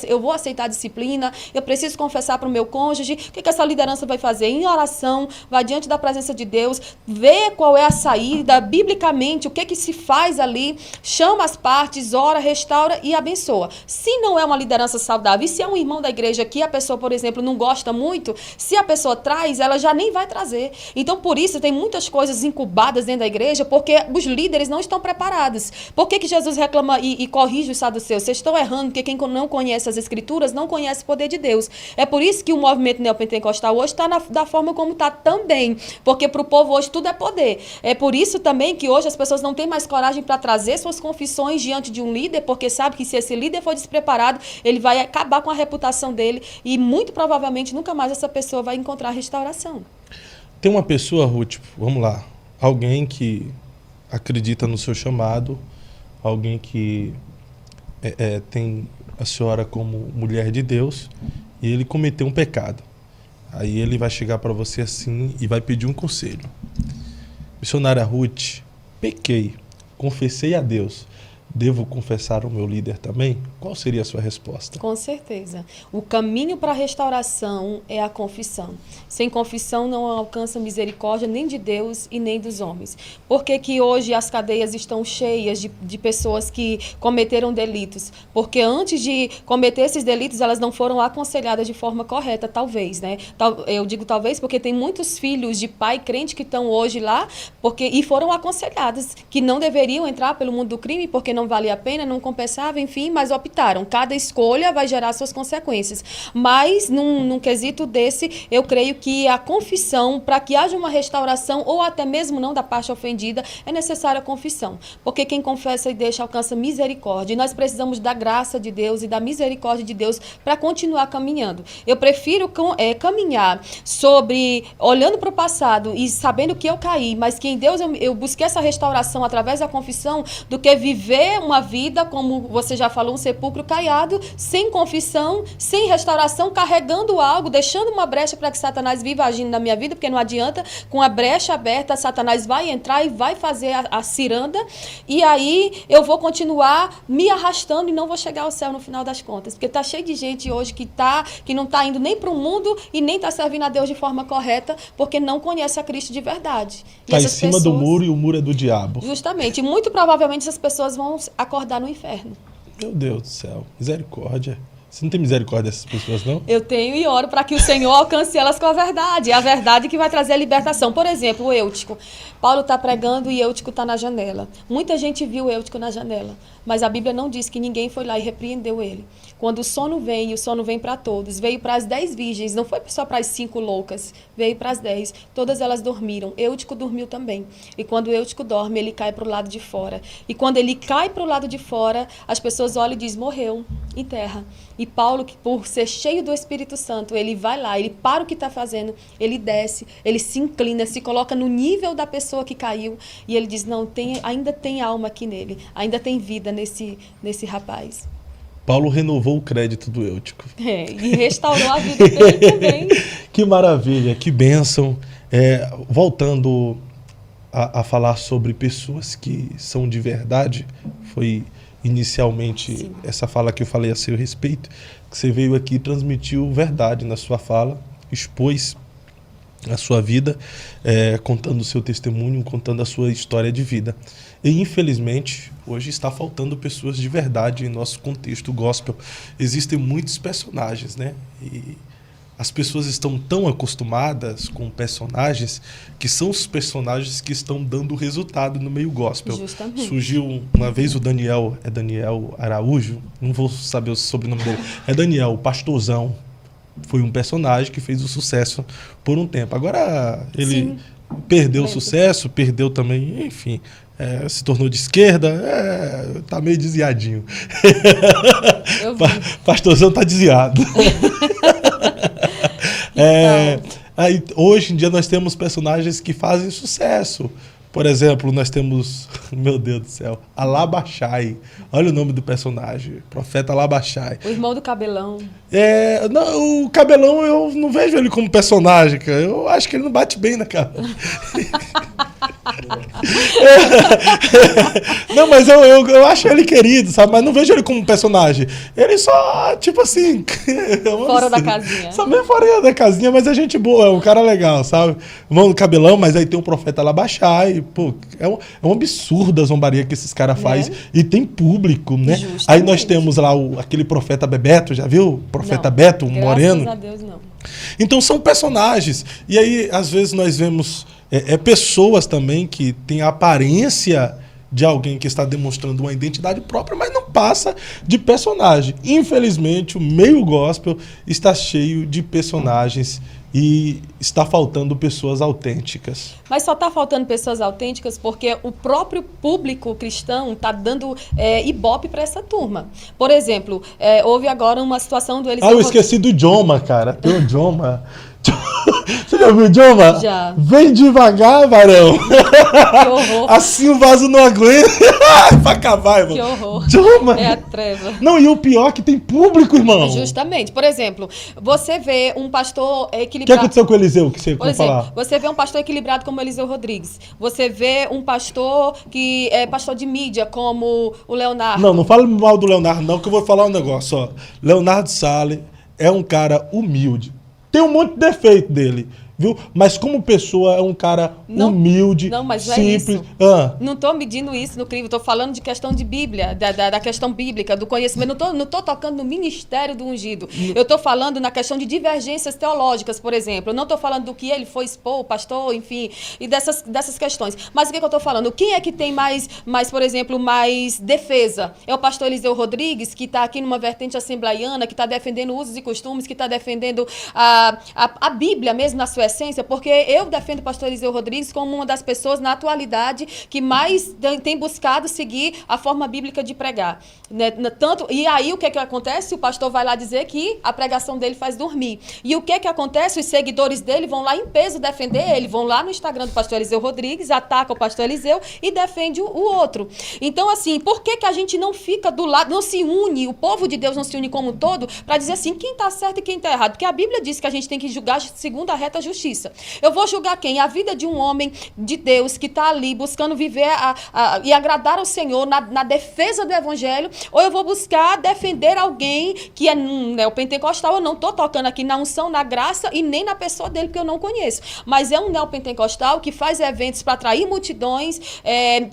S3: eu vou aceitar a disciplina, eu preciso confessar para o meu cônjuge. O que essa liderança vai fazer? Em oração, vai diante da presença de Deus, vê qual é a saída, biblicamente, o que se faz ali, chama as partes, ora, restaura e abençoa. Se não é uma liderança saudável, e se é um irmão da igreja que a pessoa, por exemplo, não gosta muito, se a pessoa traz, ela já nem vai trazer. Então, por isso, tem muitas coisas incubadas dentro da igreja, porque os líderes não estão preparados. Por que Jesus reclama e corrige os saduceus? Vocês estão errando, porque quem não conhece as escrituras não conhece o poder de Deus. É por isso que o movimento neopentecostal hoje está da forma como está também, porque para o povo hoje tudo é poder. É por isso também que hoje as pessoas não têm mais coragem para trazer suas confissões diante de um líder, porque sabe que se esse líder for despreparado, ele vai acabar com a reputação dele e muito provavelmente nunca mais essa pessoa vai encontrar restauração.
S2: Tem uma pessoa, Ruth, vamos lá, alguém que acredita no seu chamado, alguém que tem a senhora como mulher de Deus e ele cometeu um pecado. Aí ele vai chegar para você assim e vai pedir um conselho. Missionária Ruth, pequei, confessei a Deus. Devo confessar ao meu líder também? Qual seria a sua resposta?
S3: Com certeza. O caminho para a restauração é a confissão. Sem confissão não alcança misericórdia nem de Deus e nem dos homens. Por que que hoje as cadeias estão cheias de pessoas que cometeram delitos? Porque antes de cometer esses delitos, elas não foram aconselhadas de forma correta, talvez, né? Eu digo talvez porque tem muitos filhos de pai crente que estão hoje lá e foram aconselhados que não deveriam entrar pelo mundo do crime porque não valia a pena, não compensava, enfim, mas optaram. Cada escolha vai gerar suas consequências. Mas, num quesito desse, eu creio que a confissão, para que haja uma restauração, ou até mesmo não da parte ofendida, é necessária a confissão. Porque quem confessa e deixa alcança misericórdia. E nós precisamos da graça de Deus e da misericórdia de Deus para continuar caminhando. Eu prefiro caminhar olhando para o passado e sabendo que eu caí, mas que em Deus eu busquei essa restauração através da confissão, do que viver uma vida, como você já falou, um sepulcro caiado, sem confissão, sem restauração, carregando algo, deixando uma brecha para que Satanás viva agindo na minha vida, porque não adianta, com a brecha aberta, Satanás vai entrar e vai fazer a ciranda, e aí eu vou continuar me arrastando e não vou chegar ao céu no final das contas, porque está cheio de gente hoje que não está indo nem para o mundo e nem está servindo a Deus de forma correta, porque não conhece a Cristo de verdade.
S2: Está em cima do muro e o muro é do diabo.
S3: Justamente, e muito provavelmente essas pessoas vão acordar no inferno.
S2: Meu Deus do céu, misericórdia. Você não tem misericórdia dessas pessoas, não?
S3: Eu tenho e oro para que o Senhor alcance elas com a verdade. É a verdade que vai trazer a libertação. Por exemplo, o Eutico. Paulo está pregando e Eutico está na janela. Muita gente viu o Eutico na janela, mas a Bíblia não diz que ninguém foi lá e repreendeu ele. Quando o sono vem, e o sono vem para todos, veio para as 10 virgens, não foi só para as 5 loucas, veio para as 10. Todas elas dormiram. Eutico dormiu também. E quando o Eutico dorme, ele cai para o lado de fora. E quando ele cai para o lado de fora, as pessoas olham e dizem, morreu, enterra. E Paulo, por ser cheio do Espírito Santo, ele vai lá, ele para o que está fazendo, ele desce, ele se inclina, se coloca no nível da pessoa que caiu e ele diz, não, ainda tem alma aqui nele, ainda tem vida nesse rapaz.
S2: Paulo renovou o crédito do Eutico.
S3: E restaurou a vida dele também.
S2: Que maravilha, que bênção. Voltando a falar sobre pessoas que são de verdade, foi inicialmente
S3: Sim.
S2: essa fala que eu falei a seu respeito, que você veio aqui e transmitiu verdade na sua fala, expôs a sua vida, contando o seu testemunho, contando a sua história de vida. E infelizmente, hoje está faltando pessoas de verdade em nosso contexto gospel. Existem muitos personagens, né? E as pessoas estão tão acostumadas com personagens que são os personagens que estão dando resultado no meio gospel.
S3: Justamente.
S2: Surgiu uma vez o Daniel Araújo, não vou saber o sobrenome dele, é Daniel, o pastorzão. Foi um personagem que fez o sucesso por um tempo. Agora ele
S3: Sim.
S2: perdeu o sucesso, perdeu também, enfim, se tornou de esquerda, tá meio desviadinho.
S3: Eu vi.
S2: Pastorzão tá desviado. Aí, hoje em dia nós temos personagens que fazem sucesso. Por exemplo, nós temos, meu Deus do céu, Alabashai. Olha o nome do personagem, Profeta Alabashai.
S3: O irmão do Cabelão.
S2: Não, o Cabelão eu não vejo ele como personagem, cara. Eu acho que ele não bate bem na cara. Não, mas eu acho ele querido, sabe? Mas não vejo ele como personagem. Ele só, tipo assim...
S3: Fora da casinha.
S2: Só meio fora da casinha, mas é gente boa, é um cara legal, sabe? Irmão do Cabelão, mas aí tem o Profeta Alabashai. Pô, é um absurdo a zombaria que esses caras fazem. E tem público, né?
S3: Justamente.
S2: Aí nós temos lá aquele Profeta Bebeto, já viu? Profeta
S3: Não,
S2: Beto, um moreno.
S3: Graças a Deus, não.
S2: Então são personagens. E aí, às vezes, nós vemos pessoas também que têm a aparência de alguém que está demonstrando uma identidade própria, mas não passa de personagem. Infelizmente, o meio gospel está cheio de personagens e está faltando pessoas autênticas.
S3: Mas só está faltando pessoas autênticas porque o próprio público cristão está dando ibope para essa turma. Por exemplo, houve agora uma situação do Eliseu...
S2: eu esqueci do Joma, cara. Tem o Joma. Você já viu o Joma?
S3: Já.
S2: Vem devagar, varão.
S3: Que horror.
S2: Assim o vaso não aguenta. Pra acabar, irmão.
S3: Que horror.
S2: Joma.
S3: É a treva.
S2: Não, e o pior é que tem público, irmão.
S3: Justamente. Por exemplo, você vê um pastor
S2: O que
S3: equilibrado...
S2: aconteceu com o Eliseu, que você
S3: Por
S2: quer
S3: exemplo,
S2: falar?
S3: você vê um pastor equilibrado como Eliseu Rodrigues. Você vê um pastor que é pastor de mídia como o Leonardo.
S2: Não fale mal do Leonardo, não, que eu vou falar um negócio, ó. Leonardo Salles é um cara humilde. Tem um monte de defeito dele, viu? Mas como pessoa é um cara humilde,
S3: não, mas não
S2: simples.
S3: É isso.
S2: Ah.
S3: Não estou medindo isso no crivo, estou falando de questão de Bíblia, da questão bíblica, do conhecimento. Não estou tocando no ministério do ungido. Eu estou falando na questão de divergências teológicas, por exemplo. Eu não estou falando do que ele foi expor, o pastor, enfim, e dessas questões. Mas o que eu estou falando? Quem é que tem mais, por exemplo, mais defesa? É o pastor Eliseu Rodrigues, que está aqui numa vertente assembleiana, que está defendendo usos e costumes, que está defendendo a Bíblia mesmo na sua essência, porque eu defendo o pastor Eliseu Rodrigues como uma das pessoas na atualidade que mais tem buscado seguir a forma bíblica de pregar. Né? E aí o que acontece? O pastor vai lá dizer que a pregação dele faz dormir. E o que acontece? Os seguidores dele vão lá em peso defender ele, vão lá no Instagram do pastor Eliseu Rodrigues, atacam o pastor Eliseu e defende o outro. Então, assim, por que a gente não fica do lado, não se une, o povo de Deus não se une como um todo para dizer assim, quem está certo e quem está errado? Porque a Bíblia diz que a gente tem que julgar segundo a reta justiça. justiça. Eu vou julgar quem? A vida de um homem de Deus que está ali buscando viver e agradar ao Senhor na defesa do evangelho, ou eu vou buscar defender alguém que é neopentecostal. Eu não estou tocando aqui na unção, na graça e nem na pessoa dele, porque eu não conheço. Mas é um neopentecostal que faz eventos para atrair multidões,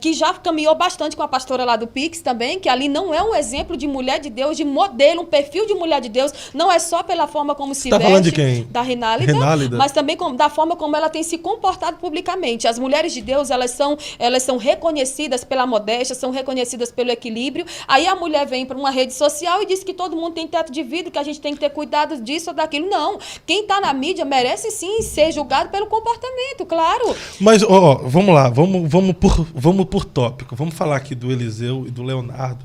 S3: que já caminhou bastante com a pastora lá do Pix também, que ali não é um exemplo de mulher de Deus, de modelo, um perfil de mulher de Deus, não é só pela forma como se veste.
S2: Tá falando de quem?
S3: Da Renálida,
S2: Renálida.
S3: mas também da forma como ela tem se comportado publicamente. As mulheres de Deus, elas são reconhecidas pela modéstia, são reconhecidas pelo equilíbrio. Aí a mulher vem para uma rede social e diz que todo mundo tem teto de vidro, que a gente tem que ter cuidado disso ou daquilo. Não. Quem está na mídia merece sim ser julgado pelo comportamento, claro.
S2: Mas, vamos lá, vamos por tópico. Vamos falar aqui do Eliseu e do Leonardo.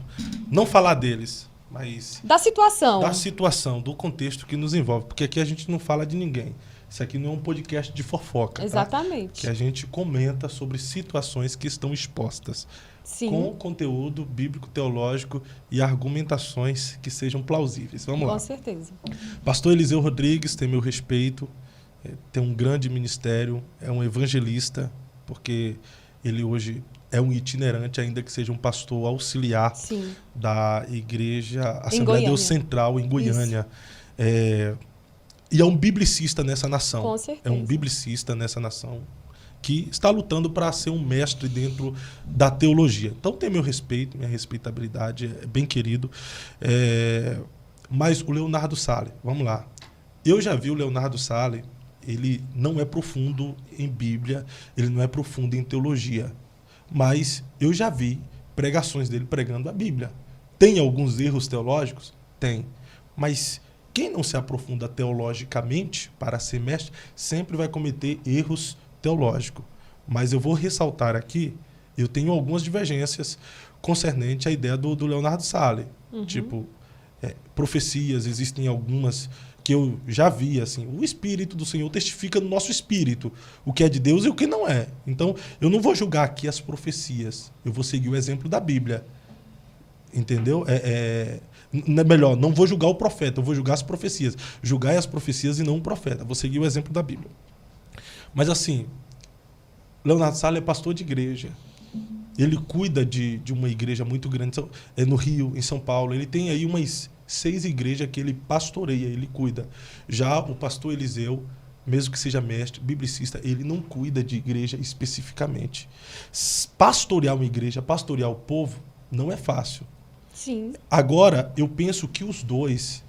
S2: Não falar deles, mas...
S3: Da situação,
S2: do contexto que nos envolve. Porque aqui a gente não fala de ninguém. Isso aqui não é um podcast de fofoca.
S3: Exatamente.
S2: Tá? Que a gente comenta sobre situações que estão expostas.
S3: Sim.
S2: Com conteúdo bíblico, teológico e argumentações que sejam plausíveis. Vamos lá.
S3: Com certeza.
S2: Pastor Eliseu Rodrigues tem meu respeito, tem um grande ministério, é um evangelista, porque ele hoje é um itinerante, ainda que seja um pastor auxiliar
S3: Sim.
S2: da Igreja Assembleia de Deus Central, em Goiânia. E é um biblicista nessa nação.
S3: Com certeza.
S2: É um biblicista nessa nação que está lutando para ser um mestre dentro da teologia. Então tem meu respeito, minha respeitabilidade, é bem querido. Mas o Leonardo Sale, vamos lá. Eu já vi o Leonardo Sale, ele não é profundo em Bíblia, ele não é profundo em teologia. Mas eu já vi pregações dele pregando a Bíblia. Tem alguns erros teológicos? Tem. Mas quem não se aprofunda teologicamente para ser mestre, sempre vai cometer erros teológicos. Mas eu vou ressaltar aqui, eu tenho algumas divergências concernente à ideia do Leonardo Sale.
S3: Uhum.
S2: Tipo, profecias, existem algumas que eu já vi, assim, o Espírito do Senhor testifica no nosso espírito o que é de Deus e o que não é. Então, eu não vou julgar aqui as profecias, eu vou seguir o exemplo da Bíblia. Entendeu? Melhor, não vou julgar o profeta, eu vou julgar as profecias. Julgar as profecias e não o profeta. Vou seguir o exemplo da Bíblia. Mas assim, Leonardo Sale é pastor de igreja. Ele cuida de uma igreja muito grande no Rio, em São Paulo. Ele tem aí umas 6 igrejas que ele pastoreia, ele cuida. Já o pastor Eliseu, mesmo que seja mestre, biblicista, ele não cuida de igreja especificamente. Pastorear uma igreja, pastorear o povo, não é fácil.
S3: Sim.
S2: Agora, eu penso que os dois,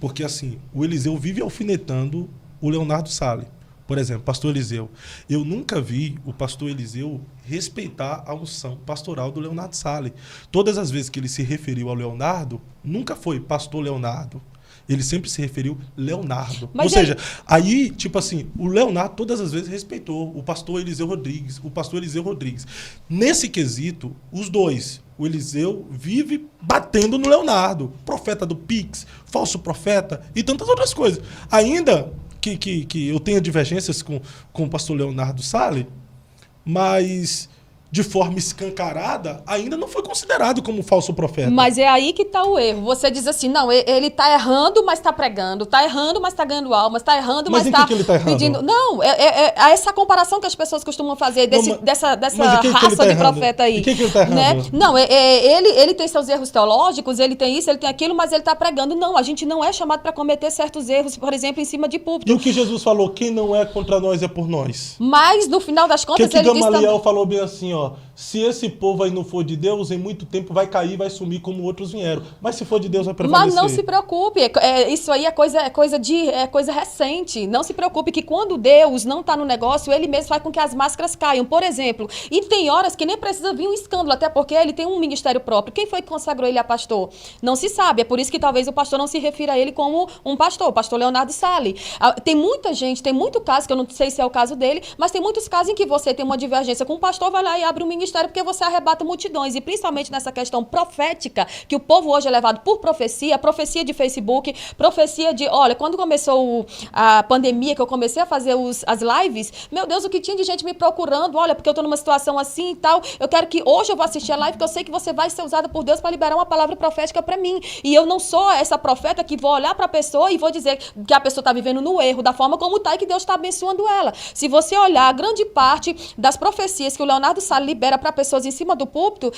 S2: porque assim, o Eliseu vive alfinetando o Leonardo Sale. Por exemplo, pastor Eliseu. Eu nunca vi o pastor Eliseu respeitar a unção pastoral do Leonardo Sale. Todas as vezes que ele se referiu ao Leonardo, nunca foi pastor Leonardo. Ele sempre se referiu Leonardo.
S3: Mas
S2: ou seja, aí, tipo assim, o Leonardo todas as vezes respeitou o pastor Eliseu Rodrigues, o pastor Eliseu Rodrigues. Nesse quesito, os dois, o Eliseu vive batendo no Leonardo, profeta do Pix, falso profeta e tantas outras coisas. Ainda que eu tenha divergências com o pastor Leonardo Sale, mas de forma escancarada, ainda não foi considerado como falso profeta.
S3: Mas é aí que está o erro. Você diz assim, não, ele está errando, mas está pregando. Está errando, mas está ganhando almas. Está errando, mas está
S2: ele tá
S3: pedindo...
S2: errando?
S3: Não, essa comparação que as pessoas costumam fazer dessa raça de profeta aí.
S2: E quem que ele está errando?
S3: Né? Não, ele tem seus erros teológicos, ele tem isso, ele tem aquilo, mas ele está pregando. Não, a gente não é chamado para cometer certos erros, por exemplo, em cima de púlpito.
S2: E o que Jesus falou, quem não é contra nós é por nós.
S3: Mas, no final das contas,
S2: que
S3: ele disse
S2: Gamaliel falou bem assim, ó, se esse povo aí não for de Deus, em muito tempo vai cair, vai sumir como outros vieram. Mas se for de Deus, vai prevalecer.
S3: Mas não se preocupe, isso aí é coisa recente. Não se preocupe que quando Deus não está no negócio, ele mesmo faz com que as máscaras caiam. Por exemplo, e tem horas que nem precisa vir um escândalo, até porque ele tem um ministério próprio. Quem foi que consagrou ele a pastor? Não se sabe. É por isso que talvez o pastor não se refira a ele como um pastor, o pastor Leonardo Sale. Tem muita gente, tem muito caso, que eu não sei se é o caso dele, mas tem muitos casos em que você tem uma divergência com o pastor, vai lá e abre um ministério ministério porque você arrebata multidões. E principalmente nessa questão profética, que o povo hoje é levado por profecia de Facebook, profecia de... Olha, quando começou a pandemia, que eu comecei a fazer as lives, meu Deus, o que tinha de gente me procurando, olha, porque eu tô numa situação assim e tal, eu quero que hoje eu vou assistir a live, porque eu sei que você vai ser usada por Deus para liberar uma palavra profética para mim. E eu não sou essa profeta que vou olhar para a pessoa e vou dizer que a pessoa está vivendo no erro, da forma como está e que Deus está abençoando ela. Se você olhar a grande parte das profecias que o Leonardo Sá libera para pessoas em cima do púlpito,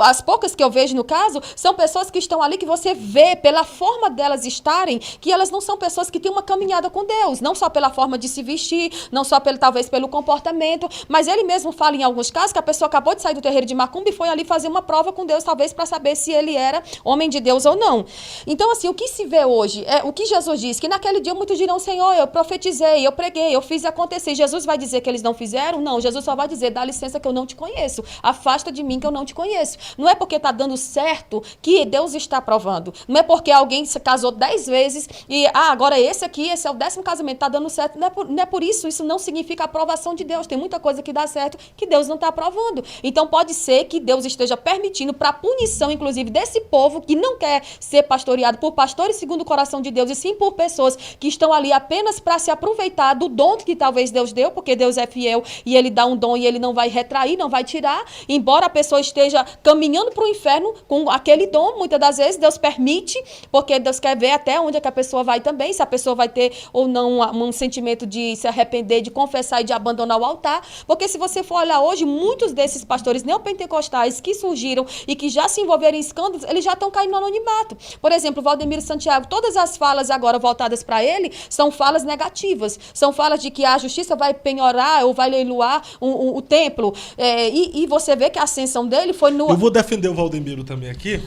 S3: as poucas que eu vejo no caso, são pessoas que estão ali que você vê pela forma delas estarem, que elas não são pessoas que têm uma caminhada com Deus, não só pela forma de se vestir, não só talvez pelo comportamento, mas ele mesmo fala em alguns casos que a pessoa acabou de sair do terreiro de macumba e foi ali fazer uma prova com Deus, talvez para saber se ele era homem de Deus ou não. Então, assim, o que se vê hoje, o que Jesus diz, que naquele dia muitos dirão, Senhor, eu profetizei, eu preguei, eu fiz acontecer. Jesus vai dizer que eles não fizeram? Não, Jesus só vai dizer, dá licença que eu não te conheço, afasta de mim que eu não te conheço. Não é porque está dando certo que Deus está aprovando. Não é porque alguém se casou 10 vezes e, agora esse é o 10º casamento, está dando certo. Não é por isso, isso não significa aprovação de Deus. Tem muita coisa que dá certo que Deus não está aprovando. Então pode ser que Deus esteja permitindo para punição, inclusive, desse povo que não quer ser pastoreado por pastores segundo o coração de Deus, e sim por pessoas que estão ali apenas para se aproveitar do dom que talvez Deus deu, porque Deus é fiel e ele dá um dom e ele não vai retrair, não vai tirar, embora a pessoa esteja caminhando para o inferno com aquele dom, muitas das vezes Deus permite, porque Deus quer ver até onde é que a pessoa vai também, se a pessoa vai ter ou não um sentimento de se arrepender, de confessar e de abandonar o altar, porque se você for olhar hoje, muitos desses pastores neopentecostais que surgiram e que já se envolveram em escândalos, eles já estão caindo no anonimato. Por exemplo, Valdemiro Santiago, todas as falas agora voltadas para ele são falas negativas, são falas de que a justiça vai penhorar ou vai leiloar o templo, e você vê que a ascensão dele foi no...
S2: Eu vou defender o Valdemiro também aqui.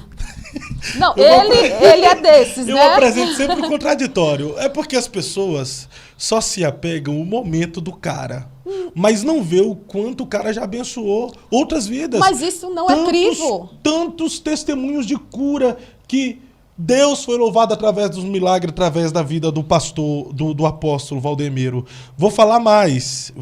S3: Não, ele é desses, né?
S2: Eu apresento sempre o contraditório. É porque as pessoas só se apegam ao momento do cara, mas não vê o quanto o cara já abençoou outras vidas.
S3: Mas isso não é crivo.
S2: Tantos testemunhos de cura que Deus foi louvado através dos milagres, através da vida do pastor, do apóstolo Valdemiro. Vou falar mais.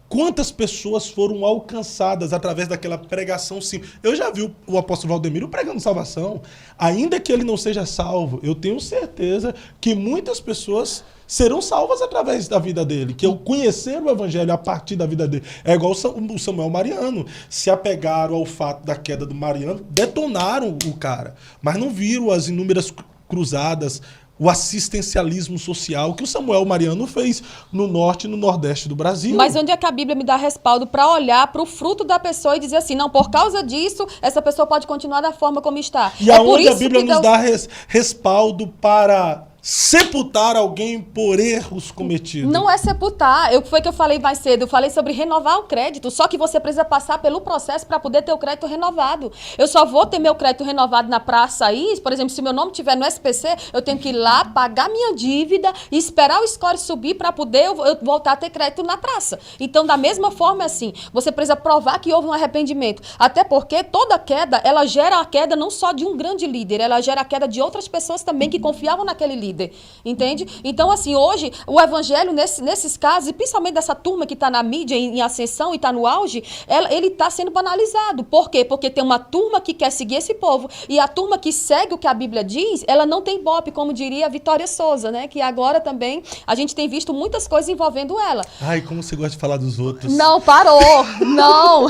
S2: Quantas pessoas foram alcançadas através daquela pregação simples? Eu já vi o apóstolo Valdemiro pregando salvação. Ainda que ele não seja salvo, eu tenho certeza que muitas pessoas serão salvas através da vida dele, que eu conhecer o evangelho a partir da vida dele. É igual o Samuel Mariano. Se apegaram ao fato da queda do Mariano, detonaram o cara, mas não viram as inúmeras cruzadas, o assistencialismo social que o Samuel Mariano fez no norte e no nordeste do Brasil.
S3: Mas onde é que a Bíblia me dá respaldo para olhar para o fruto da pessoa e dizer assim, não, por causa disso, essa pessoa pode continuar da forma como está.
S2: E aonde a Bíblia nos dá respaldo para sepultar alguém por erros cometidos?
S3: Não é sepultar. Foi que eu falei mais cedo. Eu falei sobre renovar o crédito. Só que você precisa passar pelo processo para poder ter o crédito renovado. Eu só vou ter meu crédito renovado na praça aí. Por exemplo, se meu nome estiver no SPC, eu tenho que ir lá, pagar minha dívida e esperar o score subir para poder eu voltar a ter crédito na praça. Então, da mesma forma, assim, você precisa provar que houve um arrependimento. Até porque toda queda, ela gera a queda não só de um grande líder, ela gera a queda de outras pessoas também que confiavam naquele líder. Entende? Então, assim, hoje, o evangelho, nesses casos, e principalmente dessa turma que está na mídia, em ascensão e está no auge, ele está sendo banalizado. Por quê? Porque tem uma turma que quer seguir esse povo, e a turma que segue o que a Bíblia diz, ela não tem ibope, como diria a Vitória Souza, né? Que agora também a gente tem visto muitas coisas envolvendo ela.
S2: Ai, como você gosta de falar dos outros.
S3: Não, parou. Não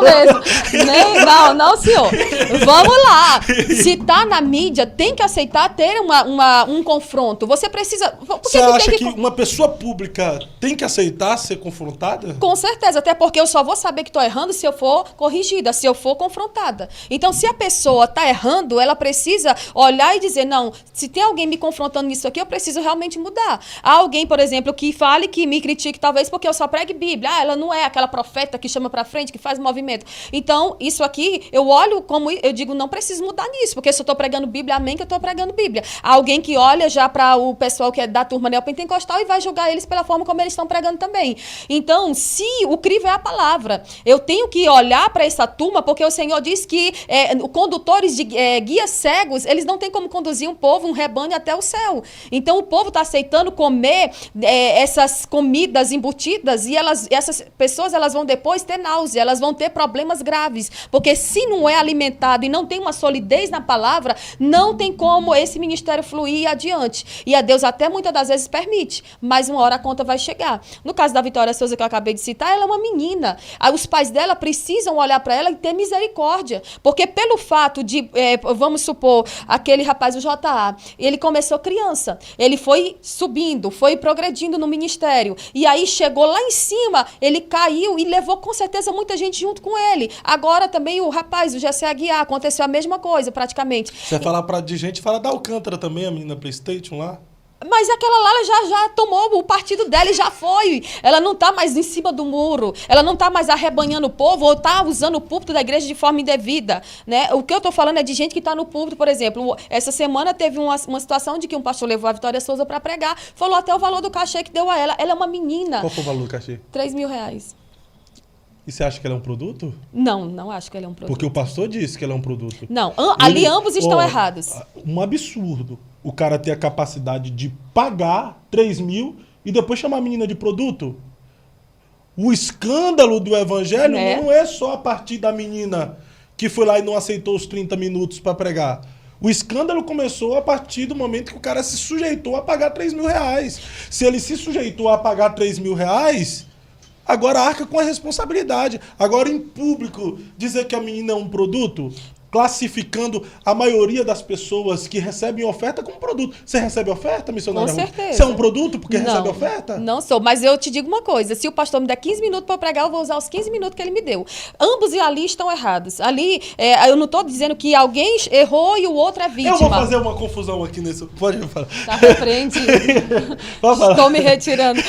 S3: mesmo. Não, senhor. Vamos lá. Se está na mídia, tem que aceitar ter um confronto. Você precisa...
S2: Você acha que uma pessoa pública tem que aceitar ser confrontada?
S3: Com certeza, até porque eu só vou saber que estou errando se eu for corrigida, se eu for confrontada. Então, se a pessoa está errando, ela precisa olhar e dizer, não, se tem alguém me confrontando nisso aqui, eu preciso realmente mudar. Há alguém, por exemplo, que fale, que me critique, talvez porque eu só pregue Bíblia. Ela não é aquela profeta que chama para frente, que faz movimento. Então, isso aqui, eu olho como... Eu digo, não preciso mudar nisso, porque se eu estou pregando Bíblia, amém que eu estou pregando Bíblia. Há alguém que olha olha já para o pessoal que é da turma neopentecostal e vai julgar eles pela forma como eles estão pregando também. Então, se o crivo é a palavra, eu tenho que olhar para essa turma, porque o Senhor diz que condutores de guias cegos, eles não têm como conduzir um povo, um rebanho até o céu. Então, o povo está aceitando comer essas comidas embutidas e essas pessoas elas vão depois ter náusea, elas vão ter problemas graves, porque se não é alimentado e não tem uma solidez na palavra, não tem como esse ministério fluir adiante. E a Deus até muitas das vezes permite, mas uma hora a conta vai chegar. No caso da Vitória Souza, que eu acabei de citar, ela é uma menina. Os pais dela precisam olhar para ela e ter misericórdia, porque pelo fato de, vamos supor, aquele rapaz, o J.A., ele começou criança, ele foi subindo, foi progredindo no ministério, e aí chegou lá em cima, ele caiu e levou com certeza muita gente junto com ele. Agora também o rapaz, o Jessé Aguiar, aconteceu a mesma coisa praticamente.
S2: Você vai falar de gente, fala da Alcântara também, a menina PlayStation lá.
S3: Mas aquela lá ela já tomou o partido dela e já foi. Ela não está mais em cima do muro. Ela não está mais arrebanhando o povo ou está usando o púlpito da igreja de forma indevida. Né? O que eu estou falando é de gente que está no púlpito, por exemplo. Essa semana teve uma situação de que um pastor levou a Vitória Souza para pregar, falou até o valor do cachê que deu a ela. Ela é uma menina.
S2: Qual foi o valor do cachê?
S3: R$3.000.
S2: E você acha que ela é um produto?
S3: Não, não acho que ela é um produto.
S2: Porque o pastor disse que ela é um produto.
S3: Não, ali ambos estão errados.
S2: Um absurdo o cara ter a capacidade de pagar 3 mil e depois chamar a menina de produto. O escândalo do evangelho não é só a partir da menina que foi lá e não aceitou os 30 minutos para pregar. O escândalo começou a partir do momento que o cara se sujeitou a pagar 3 mil reais. Se ele se sujeitou a pagar 3 mil reais, agora arca com a responsabilidade. Agora, em público, dizer que a menina é um produto, classificando a maioria das pessoas que recebem oferta como produto. Você recebe oferta, missionária?
S3: Com certeza.
S2: Você é um produto porque recebe oferta?
S3: Não sou, mas eu te digo uma coisa, se o pastor me der 15 minutos para pregar, eu vou usar os 15 minutos que ele me deu. Ambos ali estão errados. Ali, eu não estou dizendo que alguém errou e o outro é vítima.
S2: Eu vou fazer uma confusão aqui nesse... Pode falar.
S3: Tá repreendido. Estou me retirando.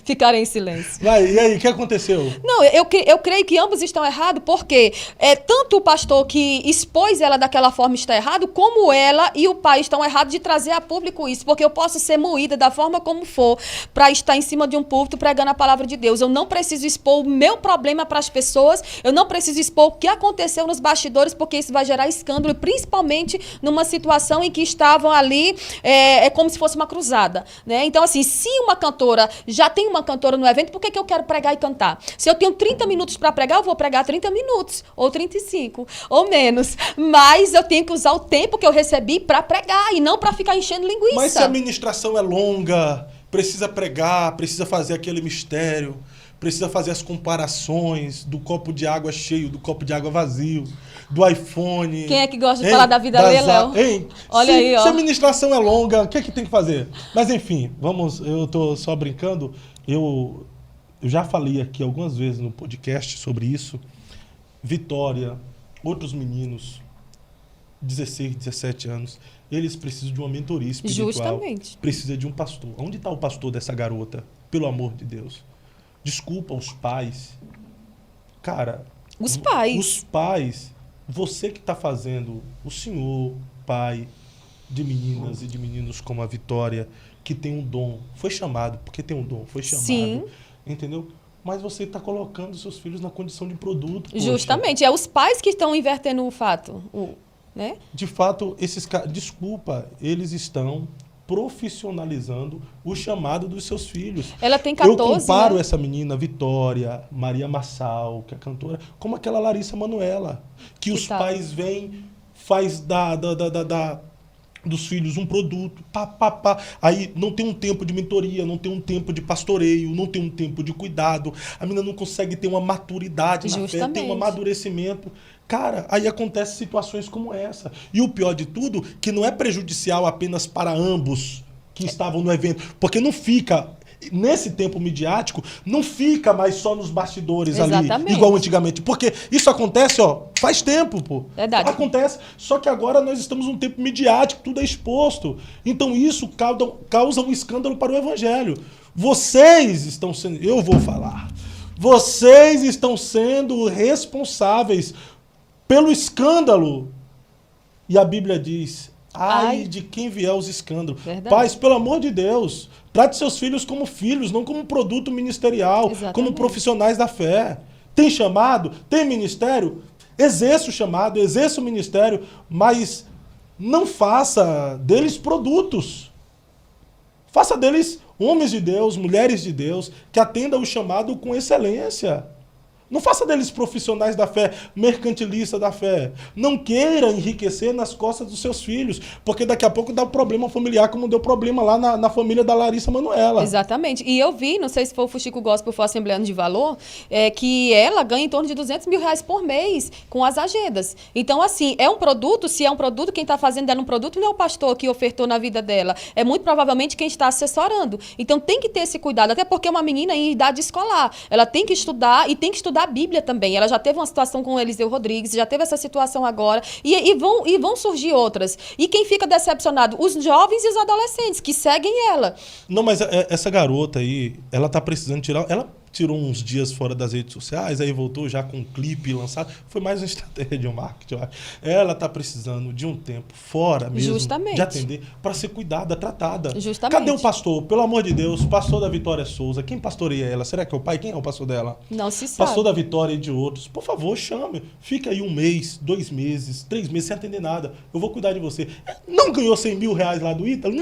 S3: Ficarei em silêncio.
S2: Vai, e aí, o que aconteceu?
S3: Não, eu creio que ambos estão errados, porque tanto o pastor que expôs ela daquela forma está errado, como ela e o pai estão errados de trazer a público isso, porque eu posso ser moída da forma como for para estar em cima de um púlpito pregando a palavra de Deus. Eu não preciso expor o meu problema para as pessoas, eu não preciso expor o que aconteceu nos bastidores, porque isso vai gerar escândalo, principalmente numa situação em que estavam ali, como se fosse uma cruzada, né? Então, assim, se uma cantora, já tem uma cantora no evento, por que eu quero pregar e cantar? Se eu tenho 30 minutos para pregar, eu vou pregar 30 minutos, ou 35, ou menos, mas eu tenho que usar o tempo que eu recebi para pregar e não para ficar enchendo linguiça.
S2: Mas se a ministração é longa, precisa pregar, precisa fazer aquele mistério, precisa fazer as comparações do copo de água cheio, do copo de água vazio, do iPhone.
S3: Quem é que gosta de falar da vida alheia, Léo? Olha aí, ó.
S2: Se a ministração é longa, o que é que tem que fazer? Mas enfim, eu tô só brincando. Eu já falei aqui algumas vezes no podcast sobre isso. Vitória, outros meninos, 16, 17 anos, eles precisam de uma mentoria espiritual.
S3: Justamente.
S2: Precisa de um pastor. Onde está o pastor dessa garota? Pelo amor de Deus. Desculpa os pais. Cara...
S3: Os pais.
S2: Os pais. Você que está fazendo, o senhor, pai de meninas e de meninos como a Vitória, que tem um dom, foi chamado, porque tem um dom, foi chamado.
S3: Sim.
S2: Entendeu? Mas você está colocando seus filhos na condição de produto. Poxa.
S3: Justamente. É os pais que estão invertendo o fato. Né?
S2: De fato, esses caras... Desculpa, eles estão profissionalizando o chamado dos seus filhos.
S3: Ela tem 14,
S2: Eu comparo
S3: né?
S2: essa menina, Vitória, Maria Massal, que é cantora, como aquela Larissa Manoela, que os pais vêm, faz dos filhos um produto, aí não tem um tempo de mentoria, não tem um tempo de pastoreio, não tem um tempo de cuidado, a menina não consegue ter uma maturidade na fé, tem um amadurecimento. Cara, aí acontecem situações como essa. E o pior de tudo, que não é prejudicial apenas para ambos que estavam no evento, porque não fica... Nesse tempo midiático, não fica mais só nos bastidores. Exatamente. Ali, igual antigamente. Porque isso acontece, faz tempo, pô.
S3: Verdade.
S2: Acontece. Só que agora nós estamos num tempo midiático, tudo é exposto. Então isso causa um escândalo para o evangelho. Vocês estão sendo... Eu vou falar. Vocês estão sendo responsáveis pelo escândalo. E a Bíblia diz... Ai de quem vier os escândalos.
S3: Verdade.
S2: Pais, pelo amor de Deus, trate seus filhos como filhos, não como produto ministerial,
S3: Exatamente.
S2: como profissionais da fé. Tem chamado, tem ministério, exerça o chamado, exerça o ministério, mas não faça deles produtos. Faça deles homens de Deus, mulheres de Deus, que atendam o chamado com excelência. Não faça deles profissionais da fé, mercantilistas da fé. Não queira enriquecer nas costas dos seus filhos, porque daqui a pouco dá um problema familiar, como deu problema lá na família da Larissa Manoela.
S3: Exatamente. E eu vi, não sei se foi o Fuxico Gospel ou foi o Assembleano de Valor, que ela ganha em torno de R$200 mil por mês com as agendas. Então, assim, é um produto, se é um produto, quem está fazendo dela um produto não é o pastor que ofertou na vida dela. É muito provavelmente quem está assessorando. Então, tem que ter esse cuidado, até porque é uma menina em idade escolar. Ela tem que estudar e tem que estudar a Bíblia também. Ela já teve uma situação com o Eliseu Rodrigues, já teve essa situação agora, e vão surgir outras. E quem fica decepcionado? Os jovens e os adolescentes que seguem ela.
S2: Não, mas essa garota aí, ela tá precisando tirar... Ela tirou uns dias fora das redes sociais, aí voltou já com um clipe lançado. Foi mais uma estratégia de marketing, eu acho. Ela tá precisando de um tempo fora mesmo,
S3: Justamente.
S2: de atender, para ser cuidada, tratada.
S3: Justamente.
S2: Cadê o pastor? Pelo amor de Deus, pastor da Vitória Souza. Quem pastoreia ela? Será que é o pai? Quem é o pastor dela?
S3: Não se sabe.
S2: Pastor da Vitória e de outros. Por favor, chame. Fica aí 1 mês, 2 meses, 3 meses sem atender nada. Eu vou cuidar de você. Não ganhou R$100 mil lá do Ítalo?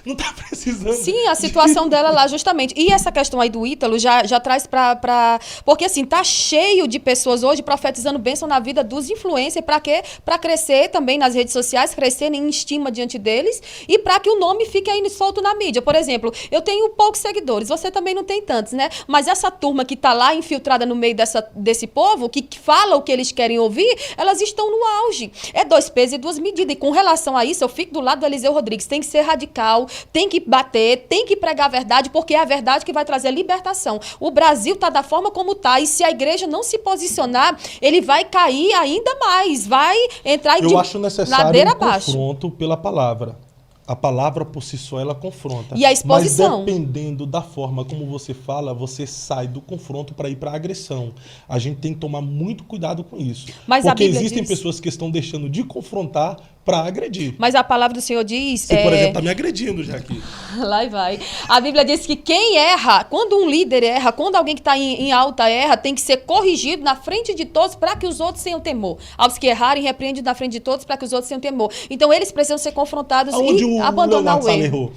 S2: Não tá precisando.
S3: Sim, a situação dela lá, justamente. E essa questão aí do Ítalo já traz pra... Porque, assim, tá cheio de pessoas hoje profetizando bênção na vida dos influencers. Pra quê? Pra crescer também nas redes sociais, crescer em estima diante deles e pra que o nome fique aí solto na mídia. Por exemplo, eu tenho poucos seguidores, você também não tem tantos, né? Mas essa turma que tá lá infiltrada no meio desse povo, que fala o que eles querem ouvir, elas estão no auge. É 2 pesos e 2 medidas. E com relação a isso, eu fico do lado do Eliseu Rodrigues. Tem que ser radical, tem que bater, tem que pregar a verdade, porque é a verdade que vai trazer libertação. O Brasil está da forma como está, e se a igreja não se posicionar, ele vai cair ainda mais, vai entrar
S2: Eu acho necessário
S3: ladeira
S2: um
S3: abaixo.
S2: confronto pela palavra. A palavra por si só, ela confronta.
S3: E a exposição.
S2: Mas dependendo da forma como você fala, você sai do confronto para ir para a agressão. A gente tem que tomar muito cuidado com isso.
S3: Mas a
S2: porque
S3: Bíblia
S2: existem
S3: diz...
S2: pessoas que estão deixando de confrontar para agredir.
S3: Mas a palavra do Senhor diz...
S2: Você, por exemplo, está me agredindo já aqui.
S3: Lá e vai. A Bíblia diz que quem erra, quando um líder erra, quando alguém que está em alta erra, tem que ser corrigido na frente de todos para que os outros tenham temor. Aos que errarem, repreende na frente de todos para que os outros tenham temor. Então, eles precisam ser confrontados e abandonar o erro.
S2: Errou?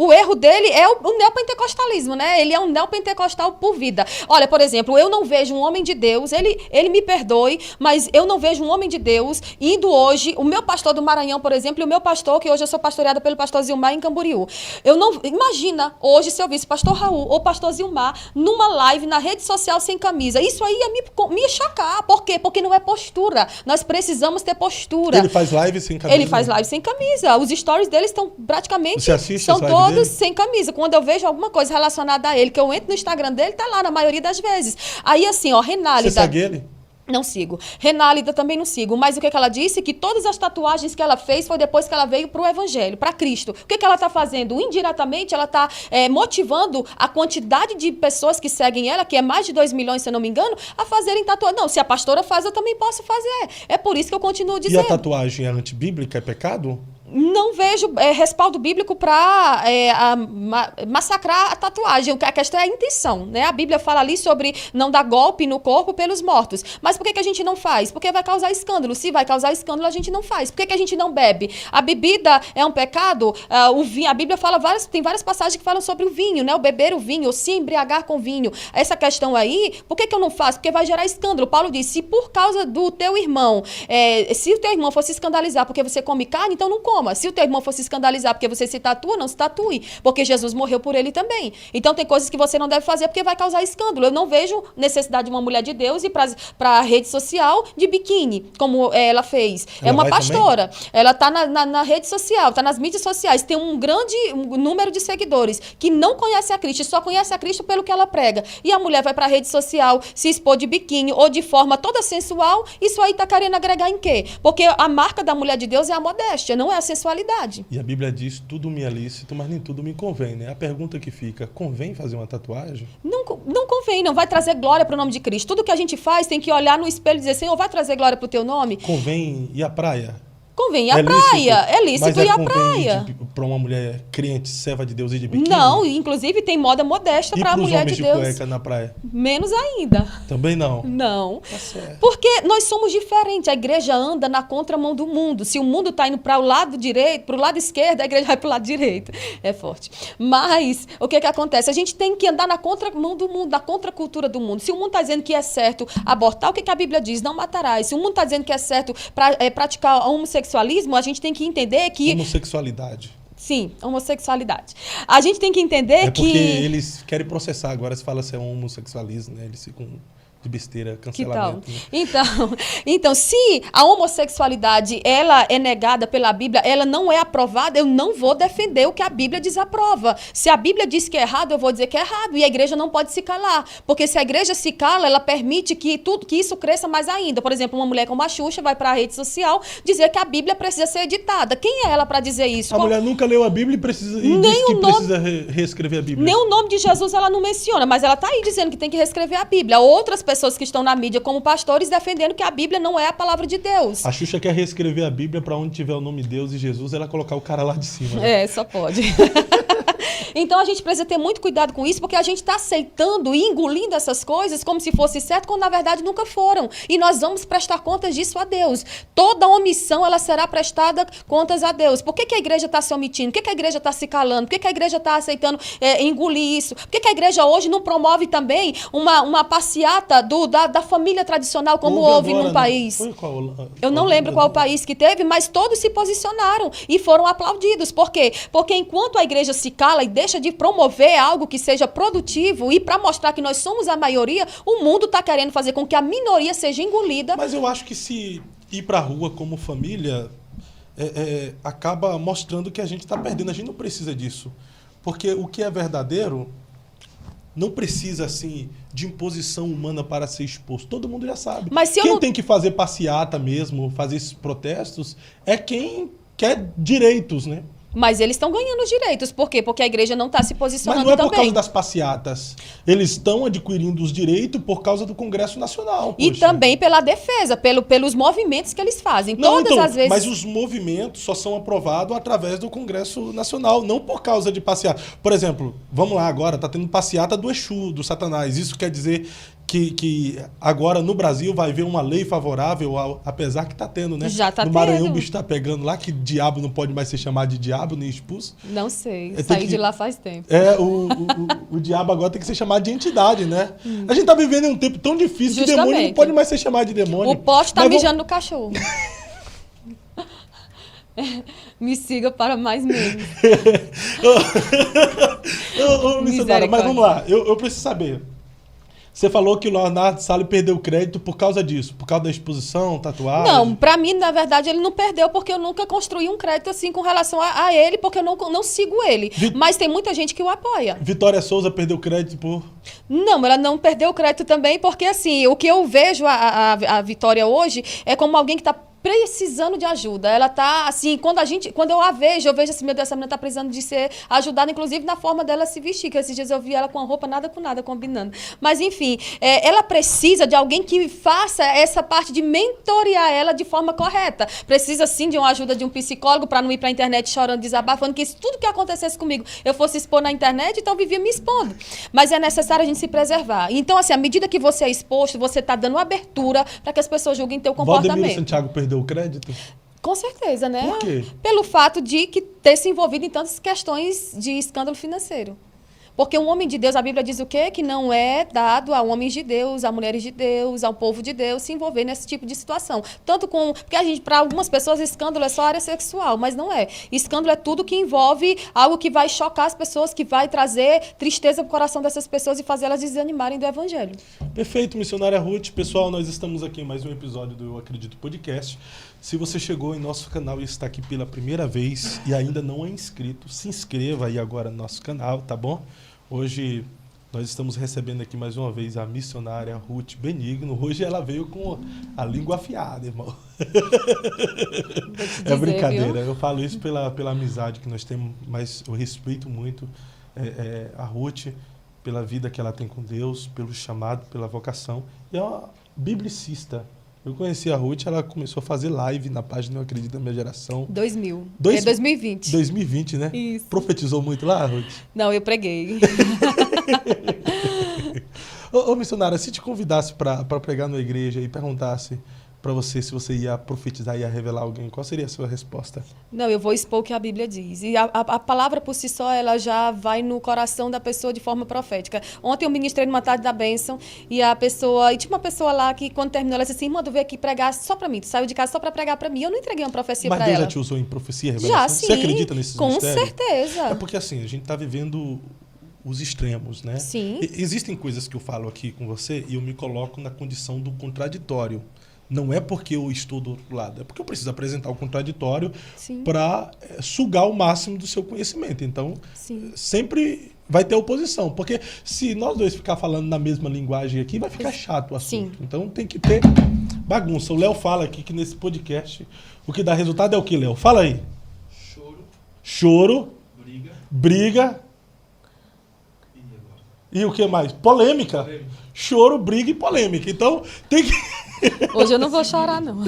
S3: O erro dele é o neopentecostalismo, né? Ele é um neopentecostal por vida. Olha, por exemplo, eu não vejo um homem de Deus, ele me perdoe, mas eu não vejo um homem de Deus indo hoje, o meu pastor do Maranhão, por exemplo, e o meu pastor, que hoje eu sou pastoreada pelo pastor Zilmar em Camboriú. Eu não... Imagina, hoje, se eu visse pastor Raul ou pastor Zilmar numa live na rede social sem camisa. Isso aí ia me chocar. Por quê? Porque não é postura. Nós precisamos ter postura.
S2: Ele faz live sem camisa?
S3: Ele faz live sem camisa. Os stories dele estão praticamente...
S2: Você assiste
S3: são
S2: as lives
S3: todos
S2: dele?
S3: sem camisa. Quando eu vejo alguma coisa relacionada a ele, que eu entro no Instagram dele, tá lá na maioria das vezes. Aí, assim, ó, Renálida...
S2: Você segue ele?
S3: Não sigo. Renálida também não sigo. Mas o que ela disse? Que todas as tatuagens que ela fez foi depois que ela veio pro Evangelho, para Cristo. O que ela está fazendo? Indiretamente, ela está motivando a quantidade de pessoas que seguem ela, que é mais de 2 milhões, se eu não me engano, a fazerem tatuagem. Não, se a pastora faz, eu também posso fazer. É por isso que eu continuo dizendo.
S2: E a tatuagem é antibíblica? É pecado?
S3: Não vejo respaldo bíblico para massacrar a tatuagem. A questão é a intenção, né? A Bíblia fala ali sobre não dar golpe no corpo pelos mortos. Mas por que a gente não faz? Porque vai causar escândalo. Se vai causar escândalo, a gente não faz. Por que a gente não bebe? A bebida é um pecado? O vinho, a Bíblia fala tem várias passagens que falam sobre o vinho, né? O beber o vinho, ou se embriagar com vinho. Essa questão aí, por que eu não faço? Porque vai gerar escândalo. Paulo diz, se por causa do teu irmão, se o teu irmão fosse escandalizar porque você come carne, então não coma. Se o teu irmão fosse escandalizar porque você se tatua, não se tatue, porque Jesus morreu por ele também. Então tem coisas que você não deve fazer porque vai causar escândalo. Eu não vejo necessidade de uma mulher de Deus ir para a rede social de biquíni, como ela fez.
S2: Ela
S3: é uma
S2: vai
S3: pastora. Também? Ela está na rede social, está nas mídias sociais, tem um grande número de seguidores que não conhecem a Cristo, só conhece a Cristo pelo que ela prega. E a mulher vai para a rede social se expor de biquíni ou de forma toda sensual, isso aí está querendo agregar em quê? Porque a marca da mulher de Deus é a modéstia, não é a sensualidade.
S2: E a Bíblia diz, tudo me é lícito, mas nem tudo me convém, né? A pergunta que fica, convém fazer uma tatuagem?
S3: Não convém, não vai trazer glória para o nome de Cristo. Tudo que a gente faz tem que olhar no espelho e dizer, Senhor, vai trazer glória para o teu nome?
S2: Convém ir à praia?
S3: Convém ir à praia. É lícito ir à
S2: convém
S3: praia.
S2: Para uma mulher crente, serva de Deus, ir de biquíni?
S3: Não, inclusive tem moda modesta para a mulher de Deus.
S2: E cueca na praia?
S3: Menos ainda.
S2: Também não?
S3: Não.
S2: Tá certo.
S3: Porque nós somos diferentes. A igreja anda na contramão do mundo. Se o mundo está indo para o lado direito, para o lado esquerdo, a igreja vai para o lado direito. É forte. Mas o que acontece? A gente tem que andar na contramão do mundo, na contracultura do mundo. Se o mundo está dizendo que é certo abortar, o que a Bíblia diz? Não matarás. Se o mundo está dizendo que é certo praticar homossexualismo, a gente tem que entender que...
S2: Homossexualidade.
S3: Sim, homossexualidade. A gente tem que entender que...
S2: É porque eles querem processar. Agora se fala se é homossexualismo, né? Eles ficam de besteira, cancelamento.
S3: Que tal? Então, se a homossexualidade ela é negada pela Bíblia, ela não é aprovada, eu não vou defender o que a Bíblia desaprova. Se a Bíblia diz que é errado, eu vou dizer que é errado. E a igreja não pode se calar. Porque se a igreja se cala, ela permite que isso cresça mais ainda. Por exemplo, uma mulher como a Xuxa vai para a rede social dizer que a Bíblia precisa ser editada. Quem é ela para dizer isso?
S2: A mulher nunca leu a Bíblia e precisa reescrever a Bíblia.
S3: Nem o nome de Jesus ela não menciona, mas ela está aí dizendo que tem que reescrever a Bíblia. Outras pessoas que estão na mídia como pastores defendendo que a Bíblia não é a palavra de Deus.
S2: A Xuxa quer reescrever a Bíblia para onde tiver o nome de Deus e Jesus, ela colocar o cara lá de cima. Né?
S3: É, só pode. Então a gente precisa ter muito cuidado com isso, porque a gente está aceitando e engolindo essas coisas como se fosse certo, quando na verdade nunca foram. E nós vamos prestar contas disso a Deus. Toda omissão ela será prestada contas a Deus. Por que a igreja está se omitindo? Por que a igreja está se calando? Por que a igreja está aceitando engolir isso? Por que a igreja hoje não promove também uma passeata da família tradicional, como houve num país? Eu não lembro qual país que teve, mas todos se posicionaram e foram aplaudidos. Por quê? Porque enquanto a igreja se cala e deixa de promover algo que seja produtivo e para mostrar que nós somos a maioria, o mundo está querendo fazer com que a minoria seja engolida.
S2: Mas eu acho que se ir para a rua como família acaba mostrando que a gente está perdendo. A gente não precisa disso. Porque o que é verdadeiro não precisa, assim, de imposição humana para ser exposto. Todo mundo já sabe.
S3: Mas se
S2: quem tem que fazer passeata mesmo, fazer esses protestos, é quem quer direitos, né?
S3: Mas eles estão ganhando os direitos. Por quê? Porque a igreja não está se posicionando
S2: também. Mas não é por
S3: também.
S2: causa das passeatas. Eles estão adquirindo os direitos por causa do Congresso Nacional.
S3: E também pela defesa, pelos movimentos que eles fazem.
S2: Não,
S3: Todas
S2: então,
S3: as vezes...
S2: Mas os movimentos só são aprovados através do Congresso Nacional, não por causa de passeata. Por exemplo, vamos lá agora, está tendo passeata do Exu, do Satanás. Isso quer dizer que agora no Brasil vai haver uma lei favorável, apesar que está tendo, né?
S3: Já está tendo.
S2: No Maranhão o bicho está pegando lá, que diabo não pode mais ser chamado de diabo, nem expulso.
S3: Não sei, saí de lá faz tempo.
S2: O diabo agora tem que ser chamado de entidade, né? A gente está vivendo em um tempo tão difícil que demônio não pode mais ser chamado de demônio.
S3: O pote está mijando no cachorro. Me siga para mais memes.
S2: Missionária, mas vamos lá, eu preciso saber. Você falou que o Leonardo Salles perdeu crédito por causa disso, por causa da exposição, tatuagem?
S3: Não, pra mim, na verdade, ele não perdeu porque eu nunca construí um crédito assim com relação a ele, porque eu não sigo ele. Mas tem muita gente que o apoia.
S2: Vitória Souza perdeu crédito por...
S3: Não, ela não perdeu crédito também porque, assim, o que eu vejo a Vitória hoje é como alguém que está precisando de ajuda. Ela tá, assim, quando eu a vejo, eu vejo assim, meu Deus, essa menina tá precisando de ser ajudada, inclusive na forma dela se vestir, que esses dias eu vi ela com a roupa nada com nada combinando. Mas, enfim, ela precisa de alguém que faça essa parte de mentorear ela de forma correta. Precisa, sim, de uma ajuda de um psicólogo para não ir pra internet chorando, desabafando, que se tudo que acontecesse comigo eu fosse expor na internet, então eu vivia me expondo. Mas é necessário a gente se preservar. Então, assim, à medida que você é exposto, você tá dando abertura para que as pessoas julguem teu comportamento.
S2: Valdemiro Santiago perdeu o crédito?
S3: Com certeza, né?
S2: Por quê?
S3: Pelo fato de que ter se envolvido em tantas questões de escândalo financeiro. Porque um homem de Deus, a Bíblia diz o quê? Que não é dado a homens de Deus, a mulheres de Deus, ao povo de Deus se envolver nesse tipo de situação. Tanto com... Porque para algumas pessoas, escândalo é só área sexual, mas não é. Escândalo é tudo que envolve algo que vai chocar as pessoas, que vai trazer tristeza pro coração dessas pessoas e fazer elas desanimarem do evangelho.
S2: Perfeito, missionária Ruth. Pessoal, nós estamos aqui em mais um episódio do Eu Acredito Podcast. Se você chegou em nosso canal e está aqui pela primeira vez e ainda não é inscrito, se inscreva aí agora no nosso canal, tá bom? Hoje nós estamos recebendo aqui mais uma vez a missionária Ruth Benigno. Hoje ela veio com a língua afiada, irmão. É brincadeira, viu? Eu falo isso pela amizade que nós temos, mas eu respeito muito a Ruth, pela vida que ela tem com Deus, pelo chamado, pela vocação. E é uma biblicista. Eu conheci a Ruth, ela começou a fazer live na página Eu Acredito na Minha Geração.
S3: 2020.
S2: 2020, né?
S3: Isso.
S2: Profetizou muito lá, Ruth?
S3: Não, eu preguei.
S2: Ô, missionária, se te convidasse para pregar na igreja e perguntasse para você se você ia profetizar, ia revelar alguém, qual seria a sua resposta?
S3: Não, eu vou expor o que a Bíblia diz. E a palavra por si só, ela já vai no coração da pessoa de forma profética. Ontem eu ministrei numa tarde da bênção e tinha uma pessoa lá que quando terminou, ela disse assim, irmã, tu veio aqui pregar só para mim, tu saiu de casa só para pregar para mim. Eu não entreguei uma profecia para ela.
S2: Mas Deus já te usou em profecia, revelação?
S3: Já, sim.
S2: Você acredita nesses mistérios?
S3: Com certeza.
S2: É porque assim, a gente está vivendo os extremos, né?
S3: Sim.
S2: Existem coisas que eu falo aqui com você e eu me coloco na condição do contraditório. Não é porque eu estou do outro lado, é porque eu preciso apresentar o contraditório para sugar o máximo do seu conhecimento. Então, sempre vai ter oposição. Porque se nós dois ficar falando na mesma linguagem aqui, vai ficar chato o assunto.
S3: Sim.
S2: Então, tem que ter bagunça. O Léo fala aqui que nesse podcast o que dá resultado é o que, Léo? Fala aí. Choro. Briga. E o que mais? Polêmica. Choro, briga e polêmica. Então, tem que...
S3: Hoje eu não vou chorar, não.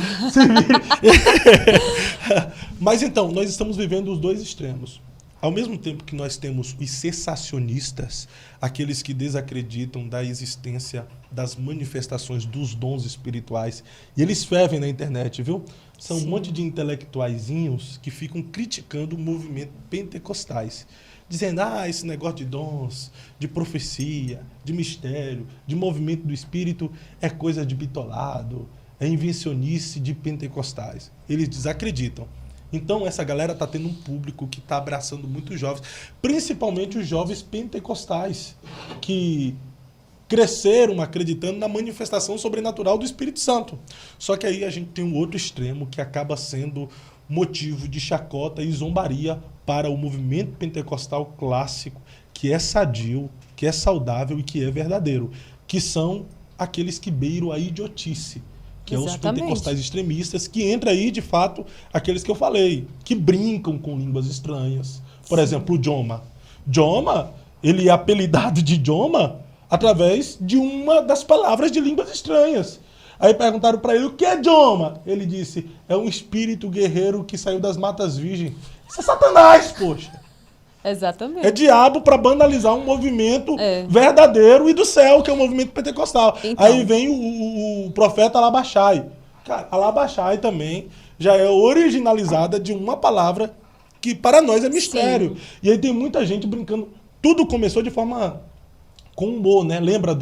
S2: Mas então, nós estamos vivendo os dois extremos. Ao mesmo tempo que nós temos os cessacionistas, aqueles que desacreditam da existência das manifestações dos dons espirituais, e eles fervem na internet, viu? São um monte de intelectuaizinhos que ficam criticando o movimento pentecostais. Dizendo, esse negócio de dons, de profecia, de mistério, de movimento do Espírito é coisa de bitolado, é invencionice de pentecostais. Eles desacreditam. Então, essa galera está tendo um público que está abraçando muitos jovens, principalmente os jovens pentecostais, que cresceram acreditando na manifestação sobrenatural do Espírito Santo. Só que aí a gente tem um outro extremo que acaba sendo motivo de chacota e zombaria para o movimento pentecostal clássico, que é sadio, que é saudável e que é verdadeiro, que são aqueles que beiram a idiotice, que é os pentecostais extremistas, que entra aí, de fato, aqueles que eu falei, que brincam com línguas estranhas. Por exemplo, o Joma. Joma, ele é apelidado de Joma através de uma das palavras de línguas estranhas. Aí perguntaram para ele, o que é Joma? Ele disse, é um espírito guerreiro que saiu das matas virgens. Isso é Satanás, poxa.
S3: Exatamente.
S2: É diabo para banalizar um movimento verdadeiro e do céu, que é o movimento pentecostal. Então. Aí vem o profeta Alabashai. Cara, Alabashai também já é originalizada de uma palavra que para nós é mistério. Sim. E aí tem muita gente brincando. Tudo começou de forma com humor, né? Lembra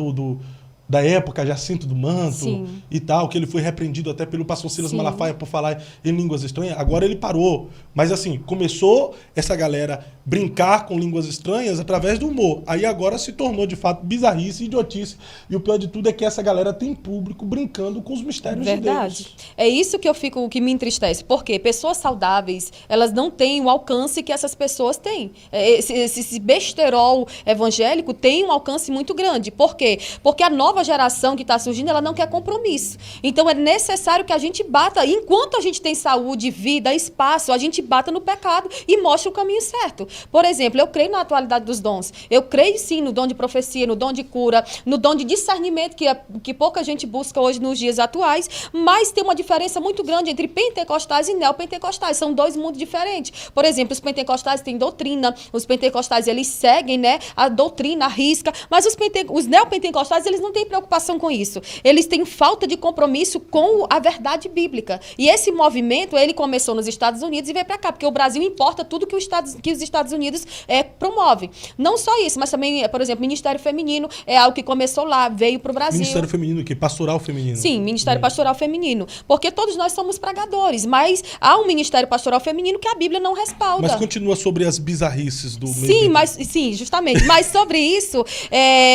S2: da época, Jacinto do Manto e tal, que ele foi repreendido até pelo pastor Silas Malafaia por falar em línguas estranhas. Agora ele parou. Mas assim, começou essa galera brincar com línguas estranhas através do humor. Aí agora se tornou, de fato, bizarrice e idiotice. E o pior de tudo é que essa galera tem público brincando com os mistérios de Deus.
S3: É isso que me entristece. Porque pessoas saudáveis, elas não têm o alcance que essas pessoas têm. Esse besterol evangélico tem um alcance muito grande. Por quê? Porque a nova geração que está surgindo, ela não quer compromisso. Então é necessário que a gente bata, enquanto a gente tem saúde, vida, espaço, a gente bata no pecado e mostre o caminho certo. Por exemplo, eu creio na atualidade dos dons. Eu creio sim no dom de profecia, no dom de cura, no dom de discernimento que pouca gente busca hoje nos dias atuais, mas tem uma diferença muito grande entre pentecostais e neopentecostais. São dois mundos diferentes. Por exemplo, os pentecostais têm doutrina, os pentecostais eles seguem, né, a doutrina, a risca, mas os neopentecostais eles não têm preocupação com isso. Eles têm falta de compromisso com a verdade bíblica. E esse movimento, ele começou nos Estados Unidos e veio para cá, porque o Brasil importa tudo que os Estados Unidos promove. Não só isso, mas também, por exemplo, Ministério Feminino é algo que começou lá, veio para o Brasil.
S2: Ministério Feminino, que pastoral feminino.
S3: Sim, Ministério Pastoral Feminino. Porque todos nós somos pregadores, mas há um Ministério Pastoral Feminino que a Bíblia não respalda.
S2: Mas continua sobre as bizarrices do
S3: Sim, justamente. Mas sobre isso,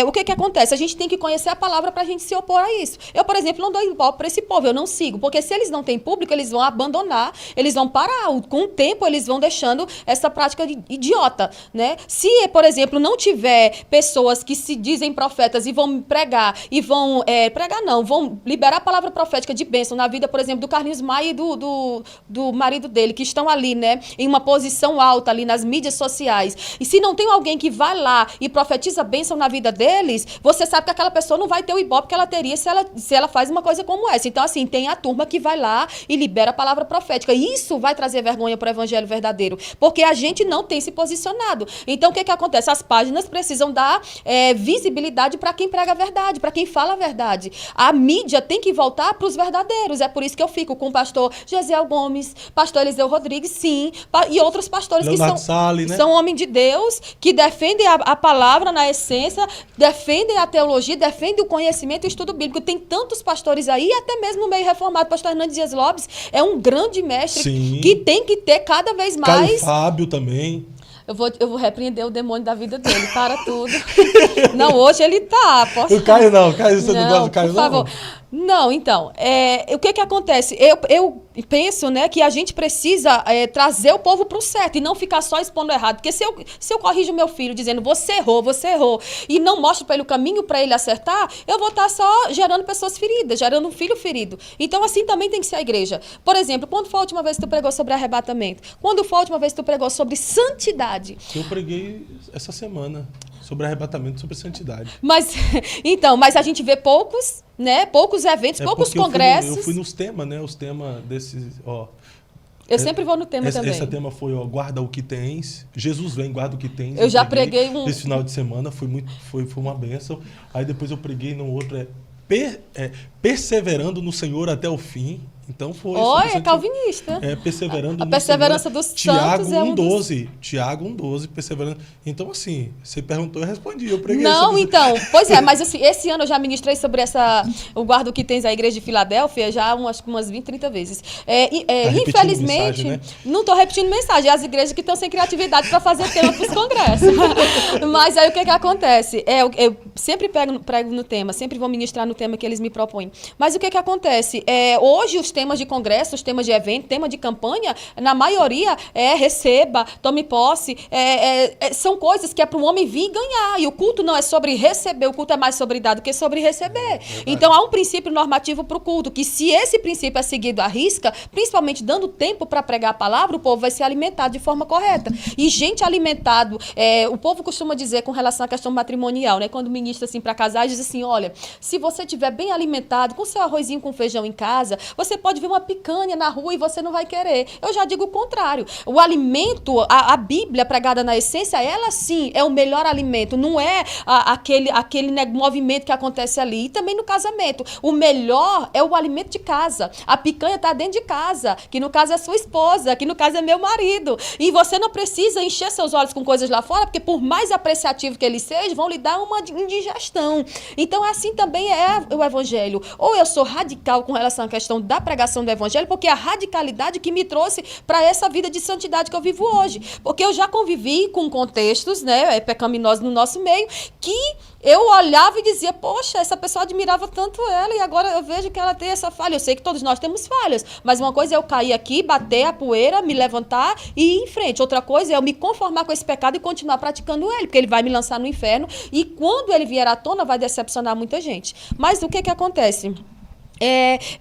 S3: o que acontece? A gente tem que conhecer a palavra para a gente se opor a isso. Eu, por exemplo, não dou ibope para esse povo, eu não sigo, porque se eles não têm público, eles vão abandonar, eles vão parar. Com o tempo, eles vão deixando essa prática idiota, né? Se, por exemplo, não tiver pessoas que se dizem profetas e vão pregar, e vão, pregar não, vão liberar a palavra profética de bênção na vida, por exemplo, do Carlinhos Maia e do marido dele, que estão ali, né, em uma posição alta ali nas mídias sociais. E se não tem alguém que vai lá e profetiza bênção na vida deles, você sabe que aquela pessoa não vai ter o ibope que ela teria se ela faz uma coisa como essa. Então, assim, tem a turma que vai lá e libera a palavra profética. Isso vai trazer vergonha para o evangelho verdadeiro, porque a gente não tem se posicionado. Então, o que acontece? As páginas precisam dar visibilidade para quem prega a verdade, para quem fala a verdade. A mídia tem que voltar para os verdadeiros. É por isso que eu fico com o pastor Gesiel Gomes, pastor Eliseu Rodrigues, sim, e outros pastores
S2: Leonardo
S3: que
S2: Salles, né?
S3: são homens de Deus, que defendem a palavra na essência, defendem a teologia, defendem o conhecimento e o estudo bíblico. Tem tantos pastores aí, até mesmo no meio reformado. Pastor Hernandes Dias Lopes é um grande mestre,
S2: sim,
S3: que tem que ter cada vez mais...
S2: Caio Fábio também.
S3: Eu vou repreender o demônio da vida dele, para tudo. Não, hoje ele tá.
S2: O Caio não, Caio, você não gosta do Caio,
S3: por favor. Não, então, o que acontece? Eu penso, né, que a gente precisa trazer o povo para o certo e não ficar só expondo errado. Porque se eu corrijo meu filho dizendo você errou, e não mostro para ele o caminho para ele acertar, eu vou estar só gerando pessoas feridas, gerando um filho ferido. Então, assim também tem que ser a igreja. Por exemplo, quando foi a última vez que tu pregou sobre arrebatamento? Quando foi a última vez que tu pregou sobre santidade?
S2: Eu preguei essa semana sobre arrebatamento, sobre santidade.
S3: Mas a gente vê poucos, né? Poucos eventos, poucos congressos.
S2: Eu fui nos temas, né? Os temas desses, ó.
S3: Eu sempre vou no tema também.
S2: Esse tema foi, ó, guarda o que tens. Jesus vem, guarda o que tens.
S3: Eu já preguei
S2: esse final de semana, foi uma bênção. Aí depois eu preguei no outro, perseverando no Senhor até o fim. Então foi.
S3: Olha, é calvinista.
S2: Perseverando
S3: a perseverança dos santos é
S2: 1:12. Tiago 1:12, perseverando. Então, assim, você perguntou, eu respondi. Eu preguei
S3: Não, então, pois é, mas assim, esse ano eu já ministrei sobre o guarda o que tens a igreja de Filadélfia já umas 20, 30 vezes. Infelizmente,
S2: mensagem, né?
S3: Não estou repetindo mensagem, é as igrejas que estão sem criatividade para fazer tema para os congressos. Mas aí o que acontece? Eu sempre prego no tema, sempre vou ministrar no tema que eles me propõem. Mas o que acontece? Hoje os temas de congresso, os temas de evento, tema de campanha, na maioria receba, tome posse, são coisas que é para o homem vir e ganhar. E o culto não é sobre receber, o culto é mais sobre dar do que sobre receber. Então há um princípio normativo para o culto, que se esse princípio é seguido à risca, principalmente dando tempo para pregar a palavra, o povo vai ser alimentado de forma correta. E gente alimentado, o povo costuma dizer com relação à questão matrimonial, né? Quando ministra assim para casais, diz assim, olha, se você estiver bem alimentado, com seu arrozinho com feijão em casa, você pode ver uma picanha na rua e você não vai querer. Eu já digo o contrário. O alimento, a Bíblia pregada na essência, ela sim é o melhor alimento. Não é aquele movimento que acontece ali. E também no casamento. O melhor é o alimento de casa. A picanha está dentro de casa, que no caso é sua esposa, que no caso é meu marido. E você não precisa encher seus olhos com coisas lá fora, porque por mais apreciativo que eles sejam, vão lhe dar uma indigestão. Então assim também é o evangelho. Ou eu sou radical com relação à questão da pregação do evangelho, porque é a radicalidade que me trouxe para essa vida de santidade que eu vivo hoje. Porque eu já convivi com contextos, né, pecaminosos no nosso meio, que eu olhava e dizia, poxa, essa pessoa admirava tanto ela e agora eu vejo que ela tem essa falha. Eu sei que todos nós temos falhas, mas uma coisa é eu cair aqui, bater a poeira, me levantar e ir em frente. Outra coisa é eu me conformar com esse pecado e continuar praticando ele, porque ele vai me lançar no inferno e quando ele vier à tona vai decepcionar muita gente. Mas o que acontece?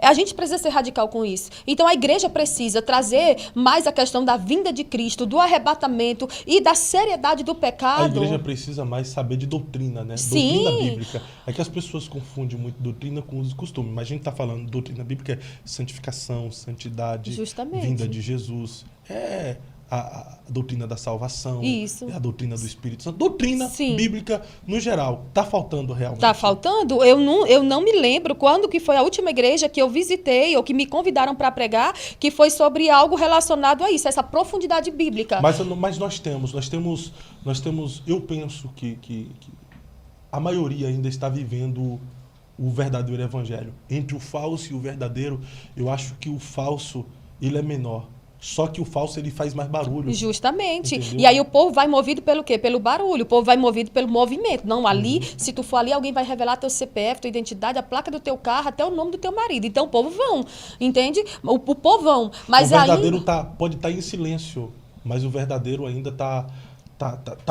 S3: A gente precisa ser radical com isso. Então a igreja precisa trazer mais a questão da vinda de Cristo, do arrebatamento e da seriedade do pecado.
S2: A igreja precisa mais saber de doutrina, né?
S3: Sim.
S2: Doutrina bíblica. É que as pessoas confundem muito doutrina com os costumes, mas a gente está falando de doutrina bíblica, é santificação, santidade,
S3: justamente,
S2: vinda de Jesus. A doutrina da salvação,
S3: isso,
S2: a doutrina do Espírito Santo, doutrina
S3: sim,
S2: bíblica no geral. Está faltando realmente?
S3: Está faltando? Eu não me lembro quando que foi a última igreja que eu visitei ou que me convidaram para pregar, que foi sobre algo relacionado a isso, essa profundidade bíblica.
S2: Mas nós temos, eu penso que a maioria ainda está vivendo o verdadeiro evangelho. Entre o falso e o verdadeiro, eu acho que o falso, ele é menor. Só que o falso, ele faz mais barulho.
S3: Justamente.
S2: Entendeu?
S3: E aí o povo vai movido pelo quê? Pelo barulho. O povo vai movido pelo movimento. Não, ali, se tu for ali, alguém vai revelar teu CPF, tua identidade, a placa do teu carro, até o nome do teu marido. Então o povo vão, entende? O povão. Mas
S2: o verdadeiro pode estar em silêncio. mas o verdadeiro ainda tá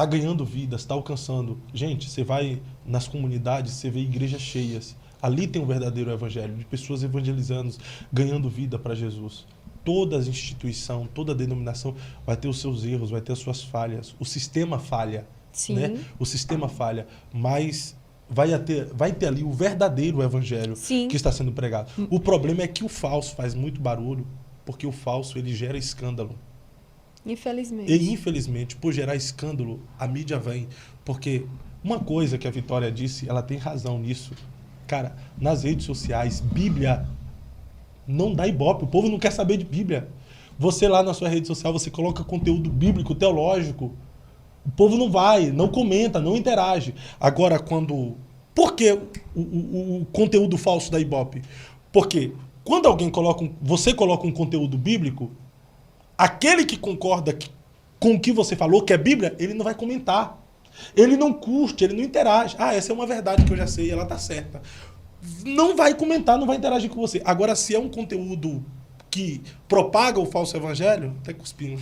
S2: ganhando vidas, está alcançando. Gente, você vai nas comunidades, você vê igrejas cheias. Ali tem o verdadeiro evangelho, de pessoas evangelizando, ganhando vida para Jesus. Toda instituição, toda denominação vai ter os seus erros, vai ter as suas falhas. O sistema falha.
S3: Sim.
S2: Né? O sistema falha, mas vai ter ali o verdadeiro evangelho
S3: Sim.
S2: que está sendo pregado. O problema é que o falso faz muito barulho, porque o falso ele gera escândalo.
S3: Infelizmente.
S2: E infelizmente, por gerar escândalo, a mídia vem. Porque uma coisa que a Vitória disse, ela tem razão nisso. Cara, nas redes sociais, Bíblia não dá ibope. O povo não quer saber de Bíblia. Você lá na sua rede social, você coloca conteúdo bíblico, teológico. O povo não vai, não comenta, não interage. Agora, por que o conteúdo falso da ibope? Porque quando você coloca um conteúdo bíblico, aquele que concorda com o que você falou, que é Bíblia, ele não vai comentar. Ele não curte, ele não interage. Essa é uma verdade que eu já sei, ela tá certa. Não vai comentar, não vai interagir com você. Agora, se é um conteúdo que propaga o falso evangelho, até cuspindo,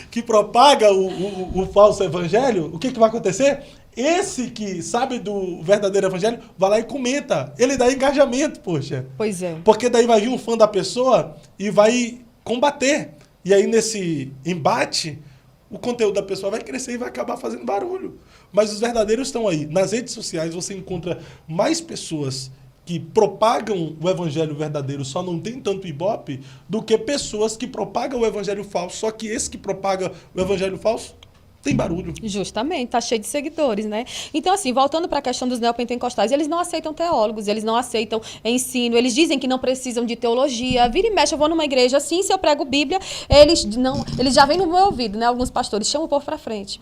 S2: que propaga o falso evangelho, o que vai acontecer? Esse que sabe do verdadeiro evangelho vai lá e comenta. Ele dá engajamento, poxa.
S3: Pois é.
S2: Porque daí vai vir um fã da pessoa e vai combater. E aí, nesse embate, o conteúdo da pessoa vai crescer e vai acabar fazendo barulho. Mas os verdadeiros estão aí. Nas redes sociais você encontra mais pessoas que propagam o evangelho verdadeiro, só não tem tanto ibope, do que pessoas que propagam o evangelho falso, só que esse que propaga o evangelho falso tem barulho.
S3: Justamente, tá cheio de seguidores, né? Então, assim, voltando para a questão dos neopentecostais, eles não aceitam teólogos, eles não aceitam ensino, eles dizem que não precisam de teologia. Vira e mexe, eu vou numa igreja assim, se eu prego Bíblia, eles já vêm no meu ouvido, né? Alguns pastores chamam o povo para frente.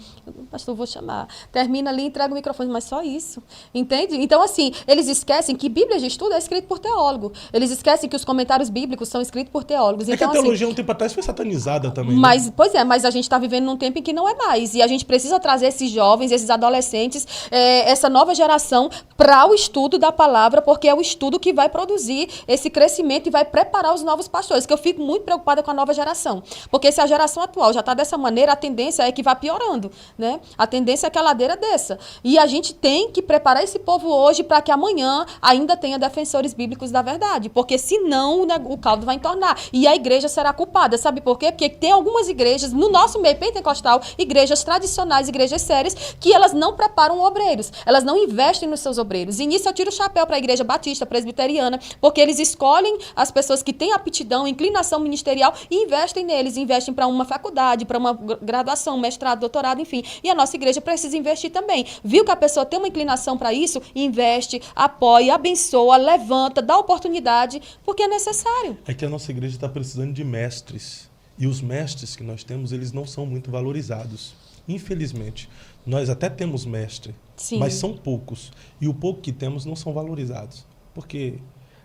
S3: Pastor, vou chamar. Termina ali, entrega o microfone, mas só isso. Entende? Então, assim, eles esquecem que Bíblia de estudo é escrito por teólogo. Eles esquecem que os comentários bíblicos são escritos por teólogos.
S2: Então, que a teologia, um tempo atrás, foi satanizada também. Né?
S3: Pois é, mas a gente está vivendo num tempo em que não é mais. E a gente precisa trazer esses jovens, esses adolescentes, essa nova geração para o estudo da palavra, porque é o estudo que vai produzir esse crescimento e vai preparar os novos pastores, que eu fico muito preocupada com a nova geração. Porque se a geração atual já está dessa maneira, a tendência é que vá piorando, né? A tendência é que a ladeira desça. E a gente tem que preparar esse povo hoje para que amanhã ainda tenha defensores bíblicos da verdade, porque senão, né, o caldo vai entornar. E a igreja será culpada. Sabe por quê? Porque tem algumas igrejas, no nosso meio pentecostal, igrejas tradicionais, igrejas sérias, que elas não preparam obreiros, elas não investem nos seus obreiros. E nisso eu tiro o chapéu para a igreja batista, presbiteriana, porque eles escolhem as pessoas que têm aptidão, inclinação ministerial e investem neles, investem para uma faculdade, para uma graduação, mestrado, doutorado, enfim. E a nossa igreja precisa investir também. Viu que a pessoa tem uma inclinação para isso? Investe, apoia, abençoa, levanta, dá oportunidade, porque é necessário.
S2: É que a nossa igreja está precisando de mestres. E os mestres que nós temos, eles não são muito valorizados. Infelizmente, nós até temos mestre,
S3: Sim.
S2: mas são poucos. E o pouco que temos não são valorizados. Porque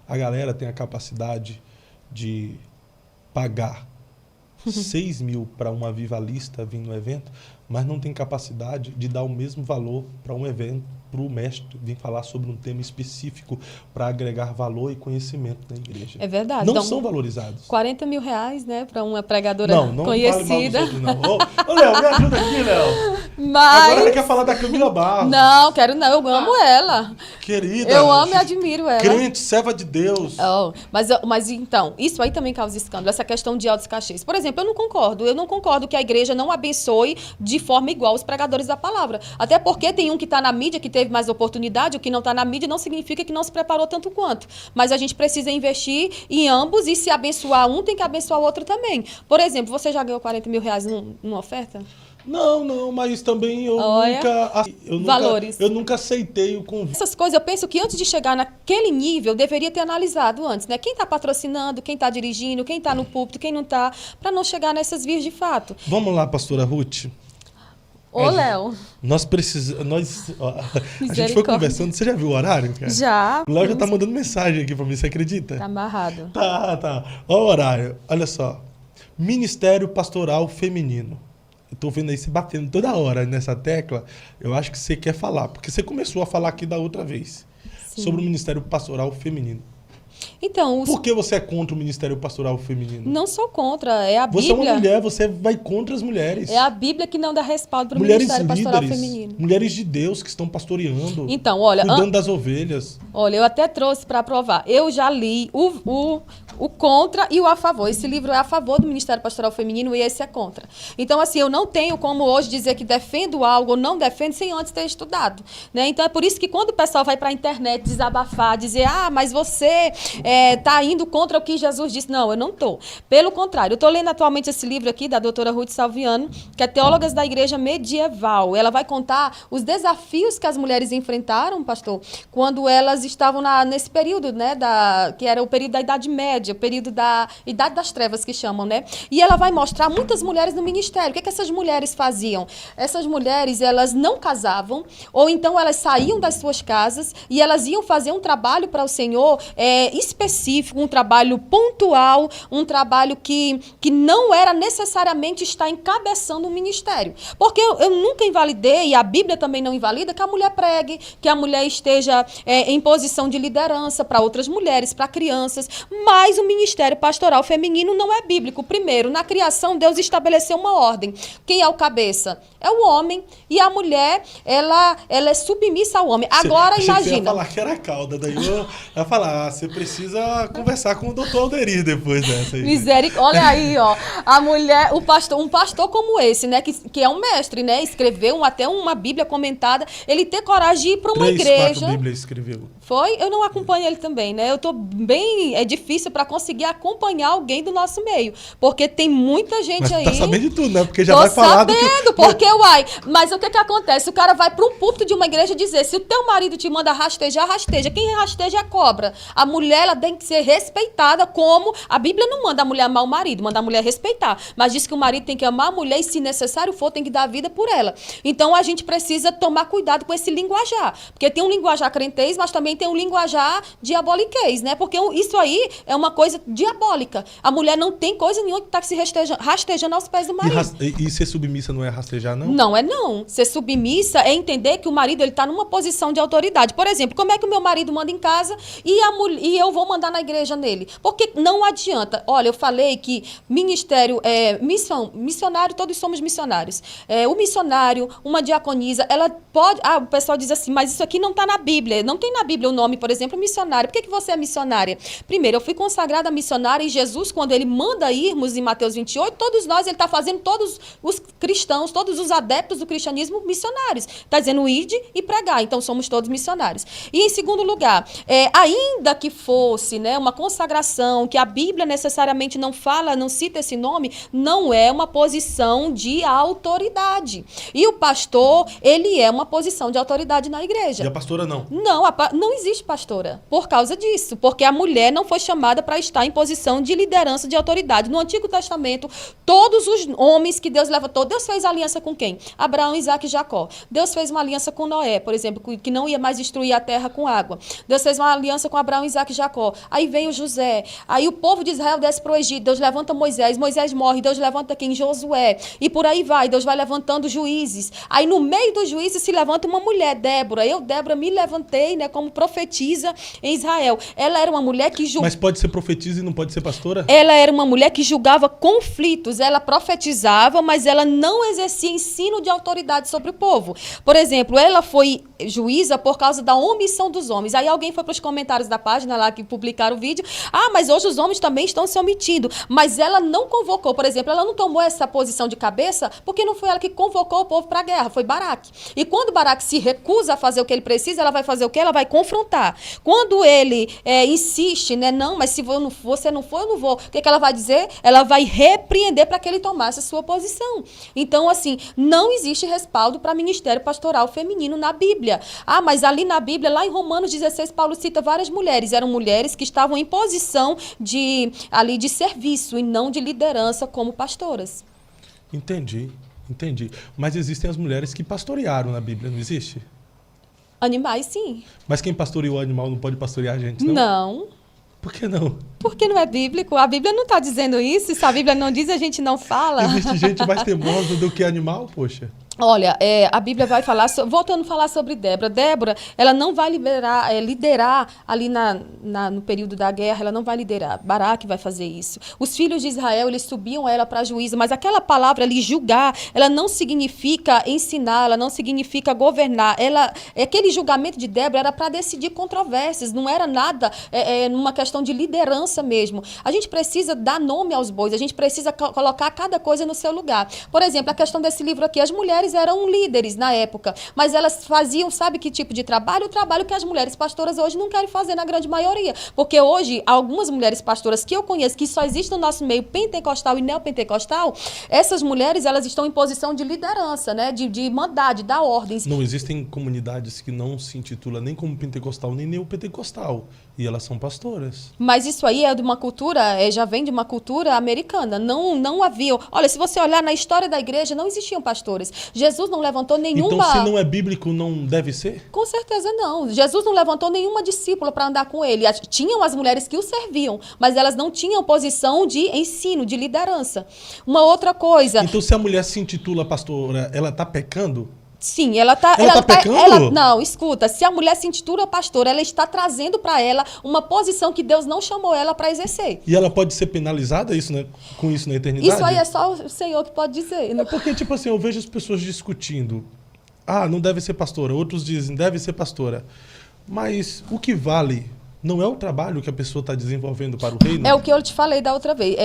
S2: a galera tem a capacidade de pagar 6 mil para um avivalista vir no evento, mas não tem capacidade de dar o mesmo valor para um evento, para o mestre vir falar sobre um tema específico para agregar valor e conhecimento na igreja.
S3: É verdade.
S2: Não
S3: então,
S2: são valorizados.
S3: 40 mil reais, né, para uma pregadora
S2: não
S3: conhecida.
S2: Fale mal dos outros, não. Ô, Léo, me ajuda aqui, Léo.
S3: Mas...
S2: Agora ele quer falar da Camila Barros.
S3: Não, quero não, eu amo ela.
S2: Querida.
S3: Eu amo e admiro ela.
S2: Crente, serva de Deus.
S3: Oh, mas então, isso aí também causa escândalo, essa questão de altos cachês. Por exemplo, eu não concordo que a igreja não abençoe de forma igual os pregadores da palavra. Até porque tem um que está na mídia, que teve mais oportunidade, o que não está na mídia não significa que não se preparou tanto quanto. Mas a gente precisa investir em ambos e se abençoar um, tem que abençoar o outro também. Por exemplo, você já ganhou 40 mil reais numa oferta?
S2: Não, mas também eu nunca aceitei o convite.
S3: Essas coisas, eu penso que antes de chegar naquele nível, deveria ter analisado antes, né? Quem está patrocinando, quem está dirigindo, quem está no púlpito, quem não está, para não chegar nessas vias de fato.
S2: Vamos lá, pastora Ruth.
S3: Ô, Léo.
S2: Nós precisamos... A gente foi conversando, você já viu o horário, cara?
S3: Já.
S2: O Léo já tá mandando mensagem aqui para mim, você acredita?
S3: Tá amarrado.
S2: Tá. Olha o horário, olha só. Ministério Pastoral Feminino. Eu tô vendo aí você batendo toda hora nessa tecla. Eu acho que você quer falar, porque você começou a falar aqui da outra vez. Sim. Sobre o Ministério Pastoral Feminino.
S3: Então,
S2: Por que você é contra o ministério pastoral feminino?
S3: não sou contra, é a
S2: Você
S3: Bíblia.
S2: é uma mulher, você vai contra as mulheres.
S3: É a Bíblia que não dá respaldo para o
S2: Mulheres
S3: ministério pastoral
S2: líderes,
S3: feminino.
S2: mulheres de Deus que estão pastoreando,
S3: Então, olha,
S2: cuidando das ovelhas.
S3: olha, eu até trouxe para provar. Eu já li o contra e o a favor. Esse livro é a favor do Ministério Pastoral Feminino e esse é contra. Então, assim, eu não tenho como hoje dizer que defendo algo ou não defendo sem antes ter estudado, né? Então, é por isso que quando o pessoal vai para a internet desabafar, dizer, mas você está indo contra o que Jesus disse. Não, eu não estou. Pelo contrário, eu estou lendo atualmente esse livro aqui da doutora Ruth Salviano, que é Teólogas da Igreja Medieval. Ela vai contar os desafios que as mulheres enfrentaram, pastor, quando elas estavam nesse período, né, que era o período da Idade Média, o período da Idade das Trevas, que chamam, né? E ela vai mostrar muitas mulheres no ministério. O que essas mulheres faziam? Essas mulheres, elas não casavam, ou então elas saíam das suas casas e elas iam fazer um trabalho para o Senhor específico, um trabalho pontual, um trabalho que não era necessariamente estar encabeçando um ministério. Porque eu nunca invalidei, e a Bíblia também não invalida, que a mulher pregue, que a mulher esteja em posição de liderança para outras mulheres, para crianças, mas o ministério pastoral feminino não é bíblico. Primeiro, na criação, Deus estabeleceu uma ordem. Quem é o cabeça? É o homem, e a mulher, ela é submissa ao homem. Agora,
S2: Achei que você ia
S3: imagina.
S2: falar que era cauda, daí eu ia falar, você precisa conversar com o doutor Alderir depois dessa aí.
S3: Misericórdia. Olha aí, ó. A mulher, um pastor como esse, né? Que é um mestre, né? Escreveu até uma Bíblia comentada. Ele ter coragem de ir para uma
S2: 3,
S3: igreja.
S2: 4 Bíblias escreveu.
S3: Foi? Eu não acompanho ele também, né? Eu tô bem. É difícil para conseguir acompanhar alguém do nosso meio. Porque tem muita gente
S2: Mas
S3: aí.
S2: tá sabendo de tudo, né? Porque já
S3: Tô
S2: vai falar do
S3: sabendo,
S2: que...
S3: porque, mas o que acontece? O cara vai para um púlpito de uma igreja dizer, se o teu marido te manda rastejar, rasteja. Quem rasteja é cobra. A mulher, ela tem que ser respeitada como... A Bíblia não manda a mulher amar o marido, manda a mulher respeitar. Mas diz que o marido tem que amar a mulher e, se necessário for, tem que dar a vida por ela. Então, a gente precisa tomar cuidado com esse linguajar. Porque tem um linguajar crentez, mas também tem um linguajar diaboliquez, né? Porque isso aí é uma coisa diabólica. A mulher não tem coisa nenhuma que está se rastejando aos pés do marido.
S2: E ser submissa não é rastejar, não?
S3: Não é não. Ser submissa é entender que o marido está numa posição de autoridade. Por exemplo, como é que o meu marido manda em casa e eu vou mandar na igreja nele? Porque não adianta. Olha, eu falei que ministério, missionário, todos somos missionários. O missionário, uma diaconisa, ela pode... o pessoal diz assim, mas isso aqui não está na Bíblia. Não tem na Bíblia o nome, por exemplo, missionário. Por que você é missionária? Primeiro, eu fui consagrada missionária e Jesus, quando ele manda irmos em Mateus 28, todos nós, ele está fazendo todos os cristãos, todos os adeptos do cristianismo missionários. Está dizendo ide e pregar. Então, somos todos missionários. E, em segundo lugar, ainda que fosse, né, uma consagração, que a Bíblia necessariamente não fala, não cita esse nome, não é uma posição de autoridade. E o pastor, ele é uma posição de autoridade na igreja.
S2: E a pastora não?
S3: Não, não existe pastora por causa disso, porque a mulher não foi chamada para estar em posição de liderança, de autoridade. No Antigo Testamento, todos os homens que Deus levantou, Deus fez aliança com quem? Abraão, Isaac e Jacó. Deus fez uma aliança com Noé, por exemplo, que não ia mais destruir a terra com água. Deus fez uma aliança com Abraão, Isaac e Jacó. Aí vem o José. Aí o povo de Israel desce para o Egito. Deus levanta Moisés. Moisés morre. Deus levanta quem? Josué. E por aí vai. Deus vai levantando juízes. Aí no meio dos juízes se levanta uma mulher, Débora. Eu, Débora, me levantei, né, como profetisa em Israel. Ela era uma mulher que
S2: Mas pode ser profetisa e não pode ser pastora?
S3: Ela era uma mulher que julgava conflitos. Ela profetizava, mas ela não exercia ensino de autoridade sobre o povo. Por exemplo, ela foi juíza por causa da omissão dos homens. Aí alguém foi para os comentários da página lá que publicaram o vídeo. Mas hoje os homens também estão se omitindo. Mas ela não convocou, por exemplo, ela não tomou essa posição de cabeça porque não foi ela que convocou o povo para a guerra, foi Baraque. E quando Baraque se recusa a fazer o que ele precisa, ela vai fazer o quê? Ela vai confrontar. Quando ele insiste, né? Não, mas se você não for, eu não vou. O que ela vai dizer? Ela vai repreender para que ele tomasse a sua posição. Então, assim, não existe respaldo para ministério pastoral feminino na Bíblia. Mas ali na Bíblia, lá em Romanos 16, Paulo cita várias mulheres. Eram mulheres que estavam em posição de serviço e não de liderança como pastoras.
S2: Entendi. Mas existem as mulheres que pastorearam na Bíblia, não existe?
S3: Animais, sim.
S2: Mas quem pastoreou o animal não pode pastorear a gente, não?
S3: Não.
S2: Por que não?
S3: Porque não é bíblico. A Bíblia não está dizendo isso. Se a Bíblia não diz, a gente não fala.
S2: Existe gente mais teimosa do que animal, poxa.
S3: Olha, a Bíblia vai falar, voltando a falar sobre Débora. Débora, ela não vai liderar ali no período da guerra, ela não vai liderar. Baraque vai fazer isso. Os filhos de Israel, eles subiam ela para juízo, mas aquela palavra ali, julgar, ela não significa ensinar, ela não significa governar. Aquele julgamento de Débora era para decidir controvérsias, não era nada numa questão de liderança mesmo. A gente precisa dar nome aos bois, a gente precisa colocar cada coisa no seu lugar. Por exemplo, a questão desse livro aqui, as mulheres eram líderes na época, mas elas faziam, sabe que tipo de trabalho? O trabalho que as mulheres pastoras hoje não querem fazer na grande maioria, porque hoje algumas mulheres pastoras que eu conheço, que só existem no nosso meio pentecostal e neopentecostal, essas mulheres, elas estão em posição de liderança, né? De mandar, de dar ordens.
S2: Não existem comunidades que não se intitulam nem como pentecostal, nem neopentecostal, e elas são pastoras.
S3: Mas isso aí é de uma cultura, já vem de uma cultura americana. Não havia. Olha, se você olhar na história da igreja, não existiam pastores. Jesus não levantou nenhuma...
S2: Então, se não é bíblico, não deve ser?
S3: Com certeza não. Jesus não levantou nenhuma discípula para andar com ele. Tinham as mulheres que o serviam, mas elas não tinham posição de ensino, de liderança. Uma outra coisa...
S2: Então, se a mulher se intitula pastora, ela está pecando?
S3: Sim, ela tá
S2: pecando?
S3: Não, escuta, se a mulher se intitula pastora, ela está trazendo para ela uma posição que Deus não chamou ela para exercer.
S2: E ela pode ser penalizada com isso na eternidade?
S3: Isso aí é só o Senhor que pode dizer.
S2: É porque, tipo assim, eu vejo as pessoas discutindo. Ah, não deve ser pastora. Outros dizem, deve ser pastora. Mas o que vale não é o trabalho que a pessoa está desenvolvendo para o reino?
S3: É o que eu te falei da outra vez.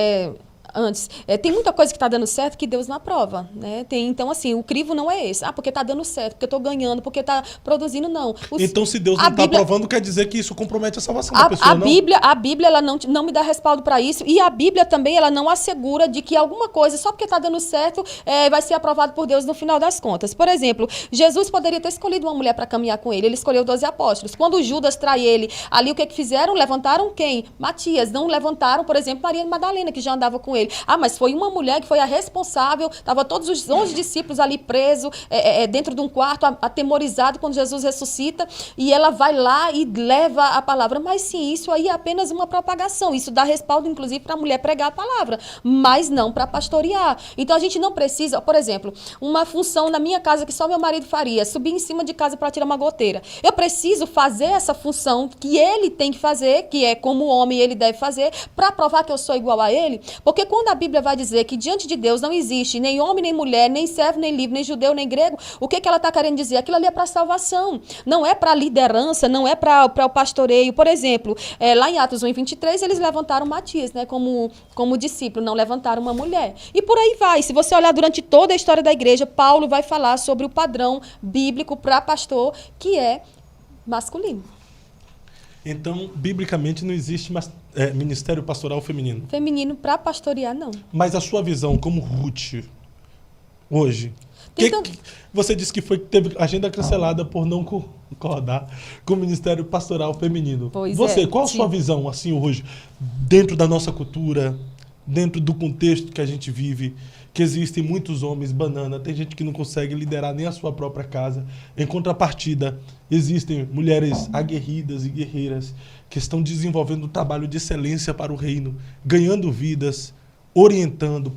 S3: Antes. Tem muita coisa que está dando certo que Deus não aprova. Né? Então, assim, o crivo não é esse. Porque está dando certo, porque eu estou ganhando, porque está produzindo, não.
S2: Então, se Deus não está aprovando, quer dizer que isso compromete a salvação da pessoa, não?
S3: A Bíblia ela não me dá respaldo para isso. E a Bíblia também ela não assegura de que alguma coisa, só porque está dando certo, vai ser aprovado por Deus no final das contas. Por exemplo, Jesus poderia ter escolhido uma mulher para caminhar com ele. Ele escolheu 12 apóstolos. Quando Judas trai ele, ali o que fizeram? Levantaram quem? Matias. Não levantaram, por exemplo, Maria Madalena, que já andava com ele. Mas foi uma mulher que foi a responsável, estava todos os 11 discípulos ali presos, dentro de um quarto, atemorizados quando Jesus ressuscita, e ela vai lá e leva a palavra. Mas sim, isso aí é apenas uma propagação, isso dá respaldo, inclusive, para a mulher pregar a palavra, mas não para pastorear. Então, a gente não precisa, por exemplo, uma função na minha casa que só meu marido faria, subir em cima de casa para tirar uma goteira. Eu preciso fazer essa função que ele tem que fazer, que é como homem ele deve fazer, para provar que eu sou igual a ele, porque quando a Bíblia vai dizer que diante de Deus não existe nem homem, nem mulher, nem servo, nem livre, nem judeu, nem grego, o que ela está querendo dizer? Aquilo ali é para salvação, não é para liderança, não é para o pastoreio. Por exemplo, lá em Atos 1:23, eles levantaram Matias, né, como discípulo, não levantaram uma mulher. E por aí vai. Se você olhar durante toda a história da igreja, Paulo vai falar sobre o padrão bíblico para pastor, que é masculino.
S2: Então, biblicamente, não existe ministério pastoral feminino.
S3: Feminino para pastorear, não.
S2: Mas a sua visão como Ruth, hoje, você disse que teve agenda cancelada por não concordar com o ministério pastoral feminino.
S3: Pois
S2: qual a sua visão, assim, hoje, dentro da nossa cultura, dentro do contexto que a gente vive, que existem muitos homens banana, tem gente que não consegue liderar nem a sua própria casa. Em contrapartida, existem mulheres aguerridas e guerreiras que estão desenvolvendo um trabalho de excelência para o reino, ganhando vidas, orientando,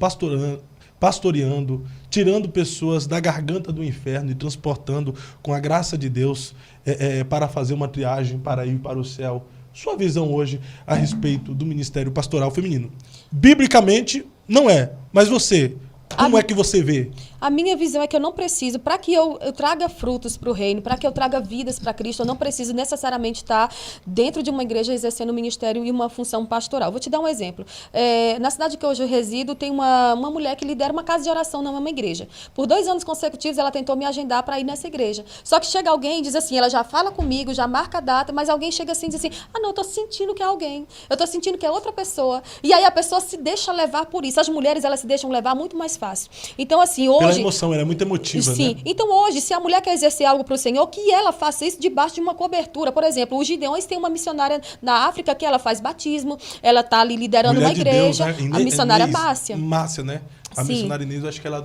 S2: pastoreando, tirando pessoas da garganta do inferno e transportando com a graça de Deus para fazer uma triagem, para ir para o céu. Sua visão hoje a respeito do ministério pastoral feminino. Biblicamente, não é, mas você... Como é que você vê?
S3: A minha visão é que eu não preciso, para que eu traga frutos para o reino, para que eu traga vidas para Cristo, eu não preciso necessariamente estar dentro de uma igreja exercendo um ministério e uma função pastoral. Vou te dar um exemplo. Na cidade que hoje eu resido, tem uma mulher que lidera uma casa de oração na mesma igreja. Por 2 anos consecutivos, ela tentou me agendar para ir nessa igreja. Só que chega alguém e diz assim, ela já fala comigo, já marca a data, mas alguém chega assim e diz assim, não, eu estou sentindo que é alguém, eu estou sentindo que é outra pessoa. E aí a pessoa se deixa levar por isso. As mulheres, elas se deixam levar muito mais fácil. Então, assim, hoje...
S2: Pela emoção, ela é muito emotiva,
S3: sim.
S2: né?
S3: Então, hoje, se a mulher quer exercer algo para o Senhor, que ela faça isso debaixo de uma cobertura. Por exemplo, os Gideões têm uma missionária na África que ela faz batismo, ela está ali liderando uma igreja, Deus, né? A missionária Márcia.
S2: Márcia, né? A
S3: sim.
S2: missionária Inês, eu acho que ela é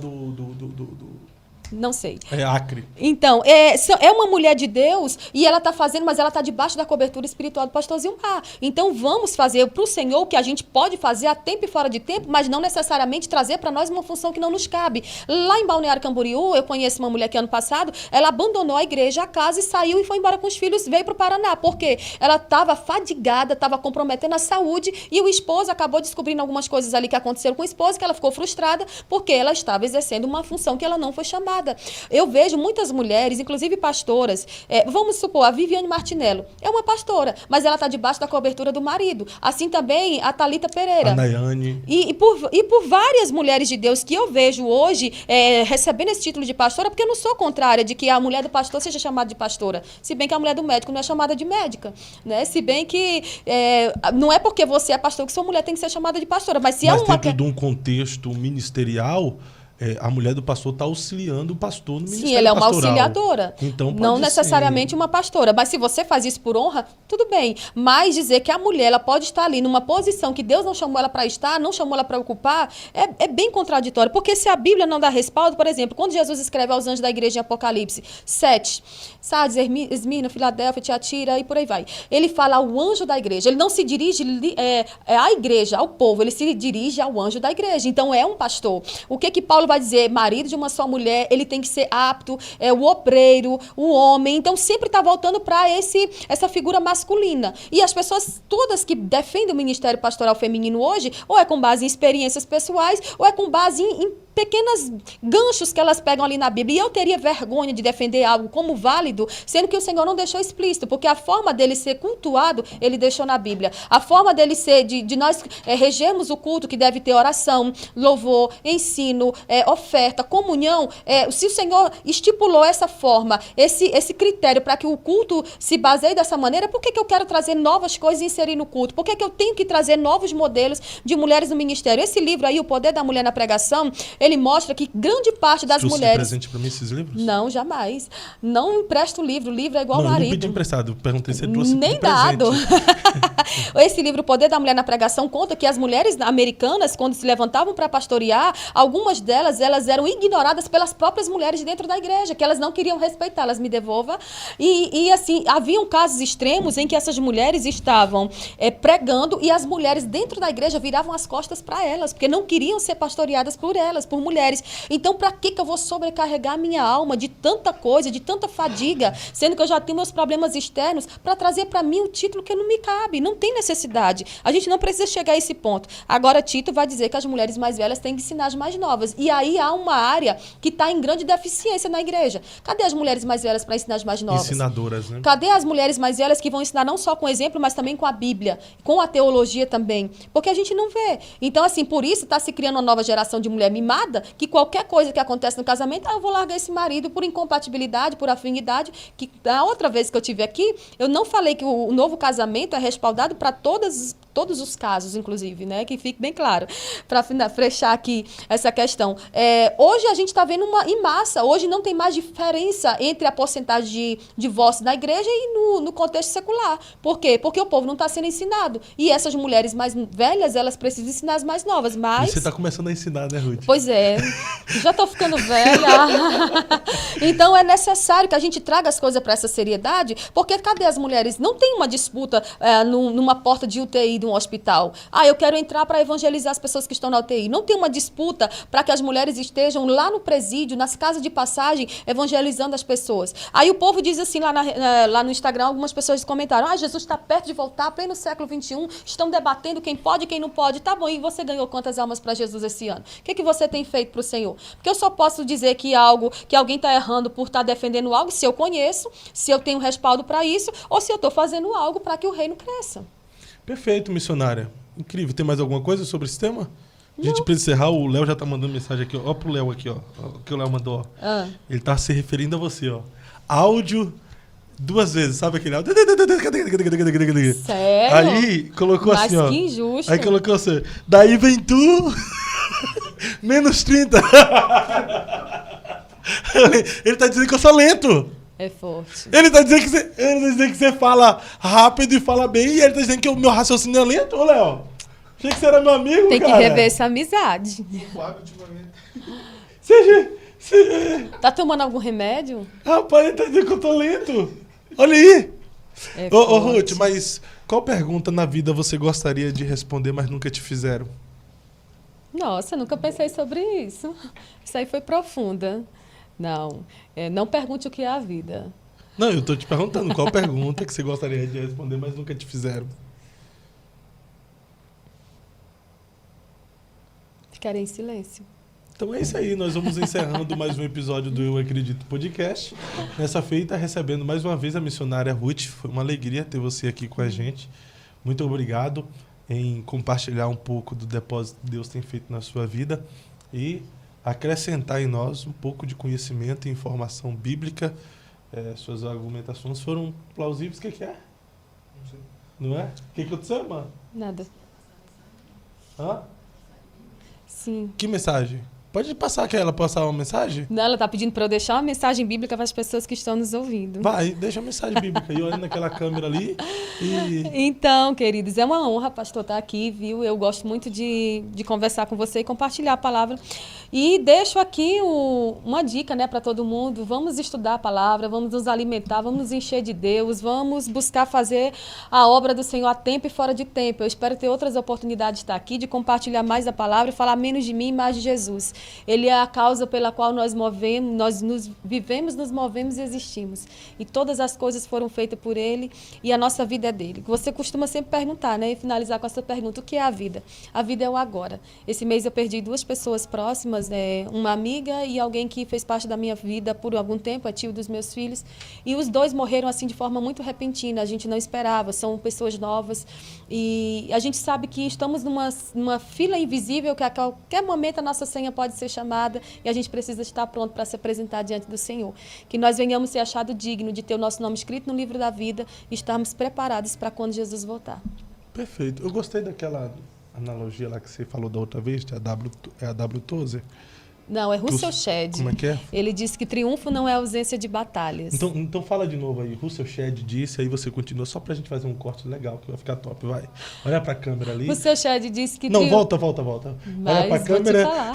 S3: Não sei.
S2: É Acre.
S3: Então, é uma mulher de Deus e ela está fazendo, mas ela está debaixo da cobertura espiritual do pastor Zilmar. Então, vamos fazer para o Senhor o que a gente pode fazer a tempo e fora de tempo, mas não necessariamente trazer para nós uma função que não nos cabe. Lá em Balneário Camboriú, eu conheço uma mulher que ano passado, ela abandonou a igreja, a casa e saiu e foi embora com os filhos, veio para o Paraná. Por quê? Ela estava fadigada, estava comprometendo a saúde e o esposo acabou descobrindo algumas coisas ali que aconteceram com o esposo, que ela ficou frustrada porque ela estava exercendo uma função que ela não foi chamada. Eu vejo muitas mulheres, inclusive pastoras, vamos supor, a Viviane Martinello é uma pastora, mas ela está debaixo da cobertura do marido. Assim também a Thalita Pereira.
S2: A Nayane.
S3: E por várias mulheres de Deus que eu vejo hoje recebendo esse título de pastora, porque eu não sou contrária de que a mulher do pastor seja chamada de pastora, se bem que a mulher do médico não é chamada de médica, né? Se bem que não é porque você é pastor que sua mulher tem que ser chamada de pastora, mas se
S2: Mas
S3: é uma...
S2: dentro de um contexto ministerial, a mulher do pastor está auxiliando o pastor no ministério.
S3: Sim, ela é uma
S2: pastoral.
S3: auxiliadora.
S2: Então,
S3: não necessariamente uma pastora. Mas se você faz isso por honra, tudo bem. Mas dizer que a mulher ela pode estar ali numa posição que Deus não chamou ela para estar, não chamou ela para ocupar, é bem contraditório. Porque se a Bíblia não dá respaldo, por exemplo, quando Jesus escreve aos anjos da igreja em Apocalipse 7, Sardes, Esmirna, Filadélfia, Tiatira e por aí vai. Ele fala ao anjo da igreja. Ele não se dirige à igreja, ao povo. Ele se dirige ao anjo da igreja. Então é um pastor. O que Paulo vai dizer? Marido de uma só mulher, ele tem que ser apto, o obreiro, o homem. Então sempre está voltando para essa figura masculina. E as pessoas todas que defendem o ministério pastoral feminino hoje, ou é com base em experiências pessoais, ou é com base em pequenos ganchos que elas pegam ali na Bíblia. E eu teria vergonha de defender algo como válido, sendo que o Senhor não deixou explícito, porque a forma dele ser cultuado, ele deixou na Bíblia. A forma dele ser, de nós regermos o culto, que deve ter oração, louvor, ensino, oferta, comunhão, se o Senhor estipulou essa forma, esse critério para que o culto se baseie dessa maneira, por que eu quero trazer novas coisas e inserir no culto? Por que eu tenho que trazer novos modelos de mulheres no ministério? Esse livro aí, O Poder da Mulher na Pregação, ele mostra que grande parte das mulheres...
S2: presente para mim esses livros?
S3: Não, jamais. Não empresto o livro é igual
S2: não,
S3: marido.
S2: Não pedi emprestado, eu perguntei se você trouxe
S3: nem
S2: de presente.
S3: dado. Esse livro, O Poder da Mulher na Pregação, conta que as mulheres americanas, quando se levantavam para pastorear, algumas delas, elas eram ignoradas pelas próprias mulheres dentro da igreja, que elas não queriam respeitar, elas me devolvam. E assim, haviam casos extremos em que essas mulheres estavam pregando e as mulheres dentro da igreja viravam as costas para elas, porque não queriam ser pastoreadas por elas, por mulheres. Então, para que eu vou sobrecarregar minha alma de tanta coisa, de tanta fadiga, sendo que eu já tenho meus problemas externos, para trazer para mim o título que não me cabe? Não tem necessidade. A gente não precisa chegar a esse ponto. Agora, Tito vai dizer que as mulheres mais velhas têm que ensinar as mais novas. E aí há uma área que está em grande deficiência na igreja. Cadê as mulheres mais velhas para ensinar as mais novas?
S2: Ensinadoras, né?
S3: Cadê as mulheres mais velhas que vão ensinar não só com exemplo, mas também com a Bíblia, com a teologia também? Porque a gente não vê. Então, assim, por isso está se criando uma nova geração de mulher mimada, que qualquer coisa que acontece no casamento, eu vou largar esse marido por incompatibilidade, por afinidade, que a outra vez que eu tive aqui, eu não falei que o novo casamento é respaldado para todos os casos, inclusive, né? Que fique bem claro, para fechar aqui essa questão. Hoje a gente está vendo em massa, hoje não tem mais diferença entre a porcentagem de divórcio na igreja e no contexto secular. Por quê? Porque o povo não está sendo ensinado. E essas mulheres mais velhas, elas precisam ensinar as mais novas, mas...
S2: E você está começando a ensinar, né, Ruth?
S3: Pois é, já estou ficando velha. Então é necessário que a gente traga as coisas para essa seriedade, porque cadê as mulheres? Não tem uma disputa numa porta de UTI de um hospital. Eu quero entrar para evangelizar as pessoas que estão na UTI. Não tem uma disputa para que as mulheres estejam lá no presídio, nas casas de passagem, evangelizando as pessoas. Aí o povo diz assim, lá no Instagram, algumas pessoas comentaram, Jesus está perto de voltar, pleno século XXI, estão debatendo quem pode e quem não pode. Tá bom, e você ganhou quantas almas para Jesus esse ano? O que você tem feito para o Senhor? Porque eu só posso dizer que alguém está errando por estar defendendo algo se eu conheço, se eu tenho respaldo para isso, ou se eu estou fazendo algo para que o reino cresça.
S2: Perfeito, missionária. Incrível. Tem mais alguma coisa sobre esse tema? A gente precisa encerrar, o Léo já tá mandando mensagem aqui, ó. Ó pro Léo aqui, ó. O que o Léo mandou, ó. Ele tá se referindo a você, ó. Áudio 2 vezes, sabe aquele áudio?
S3: Sério?
S2: Aí colocou
S3: Mas
S2: assim, ó.
S3: que injusto.
S2: Aí colocou assim, daí vem tu, menos 30. Ele tá dizendo que eu sou lento.
S3: É forte.
S2: Ele tá dizendo que você fala rápido e fala bem, e ele tá dizendo que o meu raciocínio é lento, ô Léo. Achei que você era meu amigo,
S3: Tem
S2: cara.
S3: que rever essa amizade.
S2: Você
S3: Tá tomando algum remédio?
S2: Rapaz, tá dizendo que eu tô lento. Olha aí. Ô,
S3: forte.
S2: Ruth, mas qual pergunta na vida você gostaria de responder, mas nunca te fizeram?
S3: Nossa, nunca pensei sobre isso. Isso aí foi profunda. Não, não pergunte o que é a vida.
S2: Não, eu tô te perguntando qual pergunta que você gostaria de responder, mas nunca te fizeram.
S3: Ficarei em silêncio.
S2: Então é isso aí, nós vamos encerrando mais um episódio do Eu Acredito Podcast. Nessa feita, recebendo mais uma vez a missionária Ruth. Foi uma alegria ter você aqui com a gente. Muito obrigado em compartilhar um pouco do depósito que Deus tem feito na sua vida e acrescentar em nós um pouco de conhecimento e informação bíblica. Suas argumentações foram plausíveis. O que é? Não sei. Não é? O que aconteceu, mano?
S3: Nada.
S2: Hã?
S3: Sim.
S2: Que mensagem? Pode passar que ela passar uma mensagem?
S3: Não, ela está pedindo para eu deixar uma mensagem bíblica para as pessoas que estão nos ouvindo.
S2: Vai, deixa a mensagem bíblica aí, olha naquela câmera ali.
S3: Então, queridos, é uma honra, pastor, estar aqui, viu? Eu gosto muito de conversar com você e compartilhar a palavra. E deixo aqui uma dica, né, para todo mundo. Vamos estudar a palavra, vamos nos alimentar, vamos nos encher de Deus, vamos buscar fazer a obra do Senhor a tempo e fora de tempo. Eu espero ter outras oportunidades de estar aqui, de compartilhar mais a palavra e falar menos de mim e mais de Jesus. Ele é a causa pela qual nós nos vivemos, nos movemos e existimos. E todas as coisas foram feitas por Ele e a nossa vida é dele. Você costuma sempre perguntar, né? E finalizar com essa pergunta: o que é a vida? A vida é o agora. Esse mês eu perdi 2 pessoas próximas, uma amiga e alguém que fez parte da minha vida por algum tempo, é tio dos meus filhos. E os 2 morreram assim de forma muito repentina. A gente não esperava, são pessoas novas. E a gente sabe que estamos numa fila invisível que a qualquer momento a nossa senha pode ser chamada e a gente precisa estar pronto para se apresentar diante do Senhor. Que nós venhamos ser achados dignos de ter o nosso nome escrito no livro da vida e estarmos preparados para quando Jesus voltar.
S2: Perfeito. Eu gostei daquela analogia lá que você falou da outra vez, é a W. Tozer.
S3: Não, é Russell Shedd.
S2: Como é que é?
S3: Ele disse que triunfo não é ausência de batalhas.
S2: Então fala de novo aí. Russell Shedd disse, aí você continua, só pra gente fazer um corte legal, que vai ficar top, vai. Olha pra câmera ali.
S3: Russell Shedd disse que
S2: Não, volta. Olha pra câmera.
S3: Vou te falar.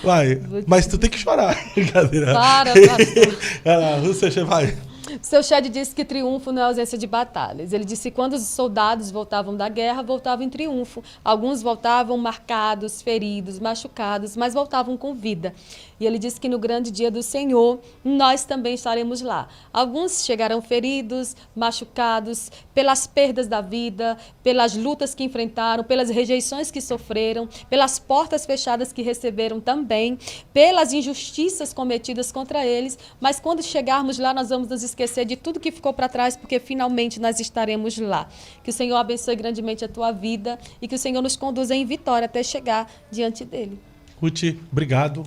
S2: Vai, mas tu tem que chorar. Brincadeira.
S3: Para, pastor.
S2: Vai lá, Russell Shedd, vai.
S3: Seu Shedd disse que triunfo não é ausência de batalhas. Ele disse que quando os soldados voltavam da guerra, voltavam em triunfo. Alguns voltavam marcados, feridos, machucados, mas voltavam com vida. E ele disse que no grande dia do Senhor, nós também estaremos lá. Alguns chegarão feridos, machucados, pelas perdas da vida, pelas lutas que enfrentaram, pelas rejeições que sofreram, pelas portas fechadas que receberam também, pelas injustiças cometidas contra eles. Mas quando chegarmos lá, nós vamos nos esquecer de tudo que ficou para trás, porque finalmente nós estaremos lá. Que o Senhor abençoe grandemente a tua vida e que o Senhor nos conduza em vitória até chegar diante dele.
S2: Ruth, obrigado.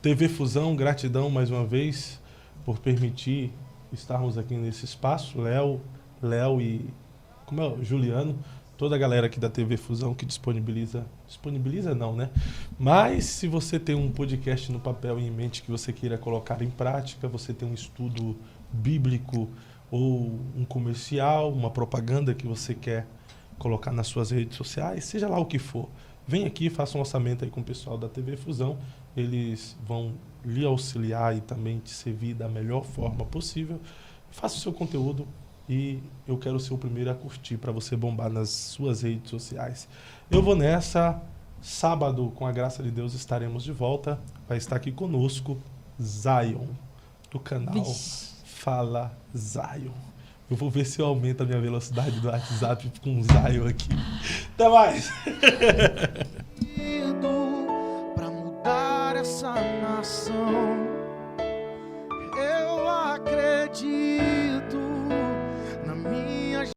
S2: TV Fusão, gratidão mais uma vez por permitir estarmos aqui nesse espaço. Léo e Juliano, toda a galera aqui da TV Fusão que disponibiliza não, né? Mas se você tem um podcast no papel em mente que você queira colocar em prática, você tem um estudo bíblico ou um comercial, uma propaganda que você quer colocar nas suas redes sociais, seja lá o que for, vem aqui, faça um orçamento aí com o pessoal da TV Fusão. Eles vão lhe auxiliar e também te servir da melhor forma possível. Faça o seu conteúdo e eu quero ser o primeiro a curtir para você bombar nas suas redes sociais. Eu vou nessa. Sábado, com a graça de Deus, estaremos de volta. Vai estar aqui conosco Zion, do canal Fala Zion. Eu vou ver se eu aumento a minha velocidade do WhatsApp com um Zion aqui. Até mais!
S1: Essa nação, eu acredito.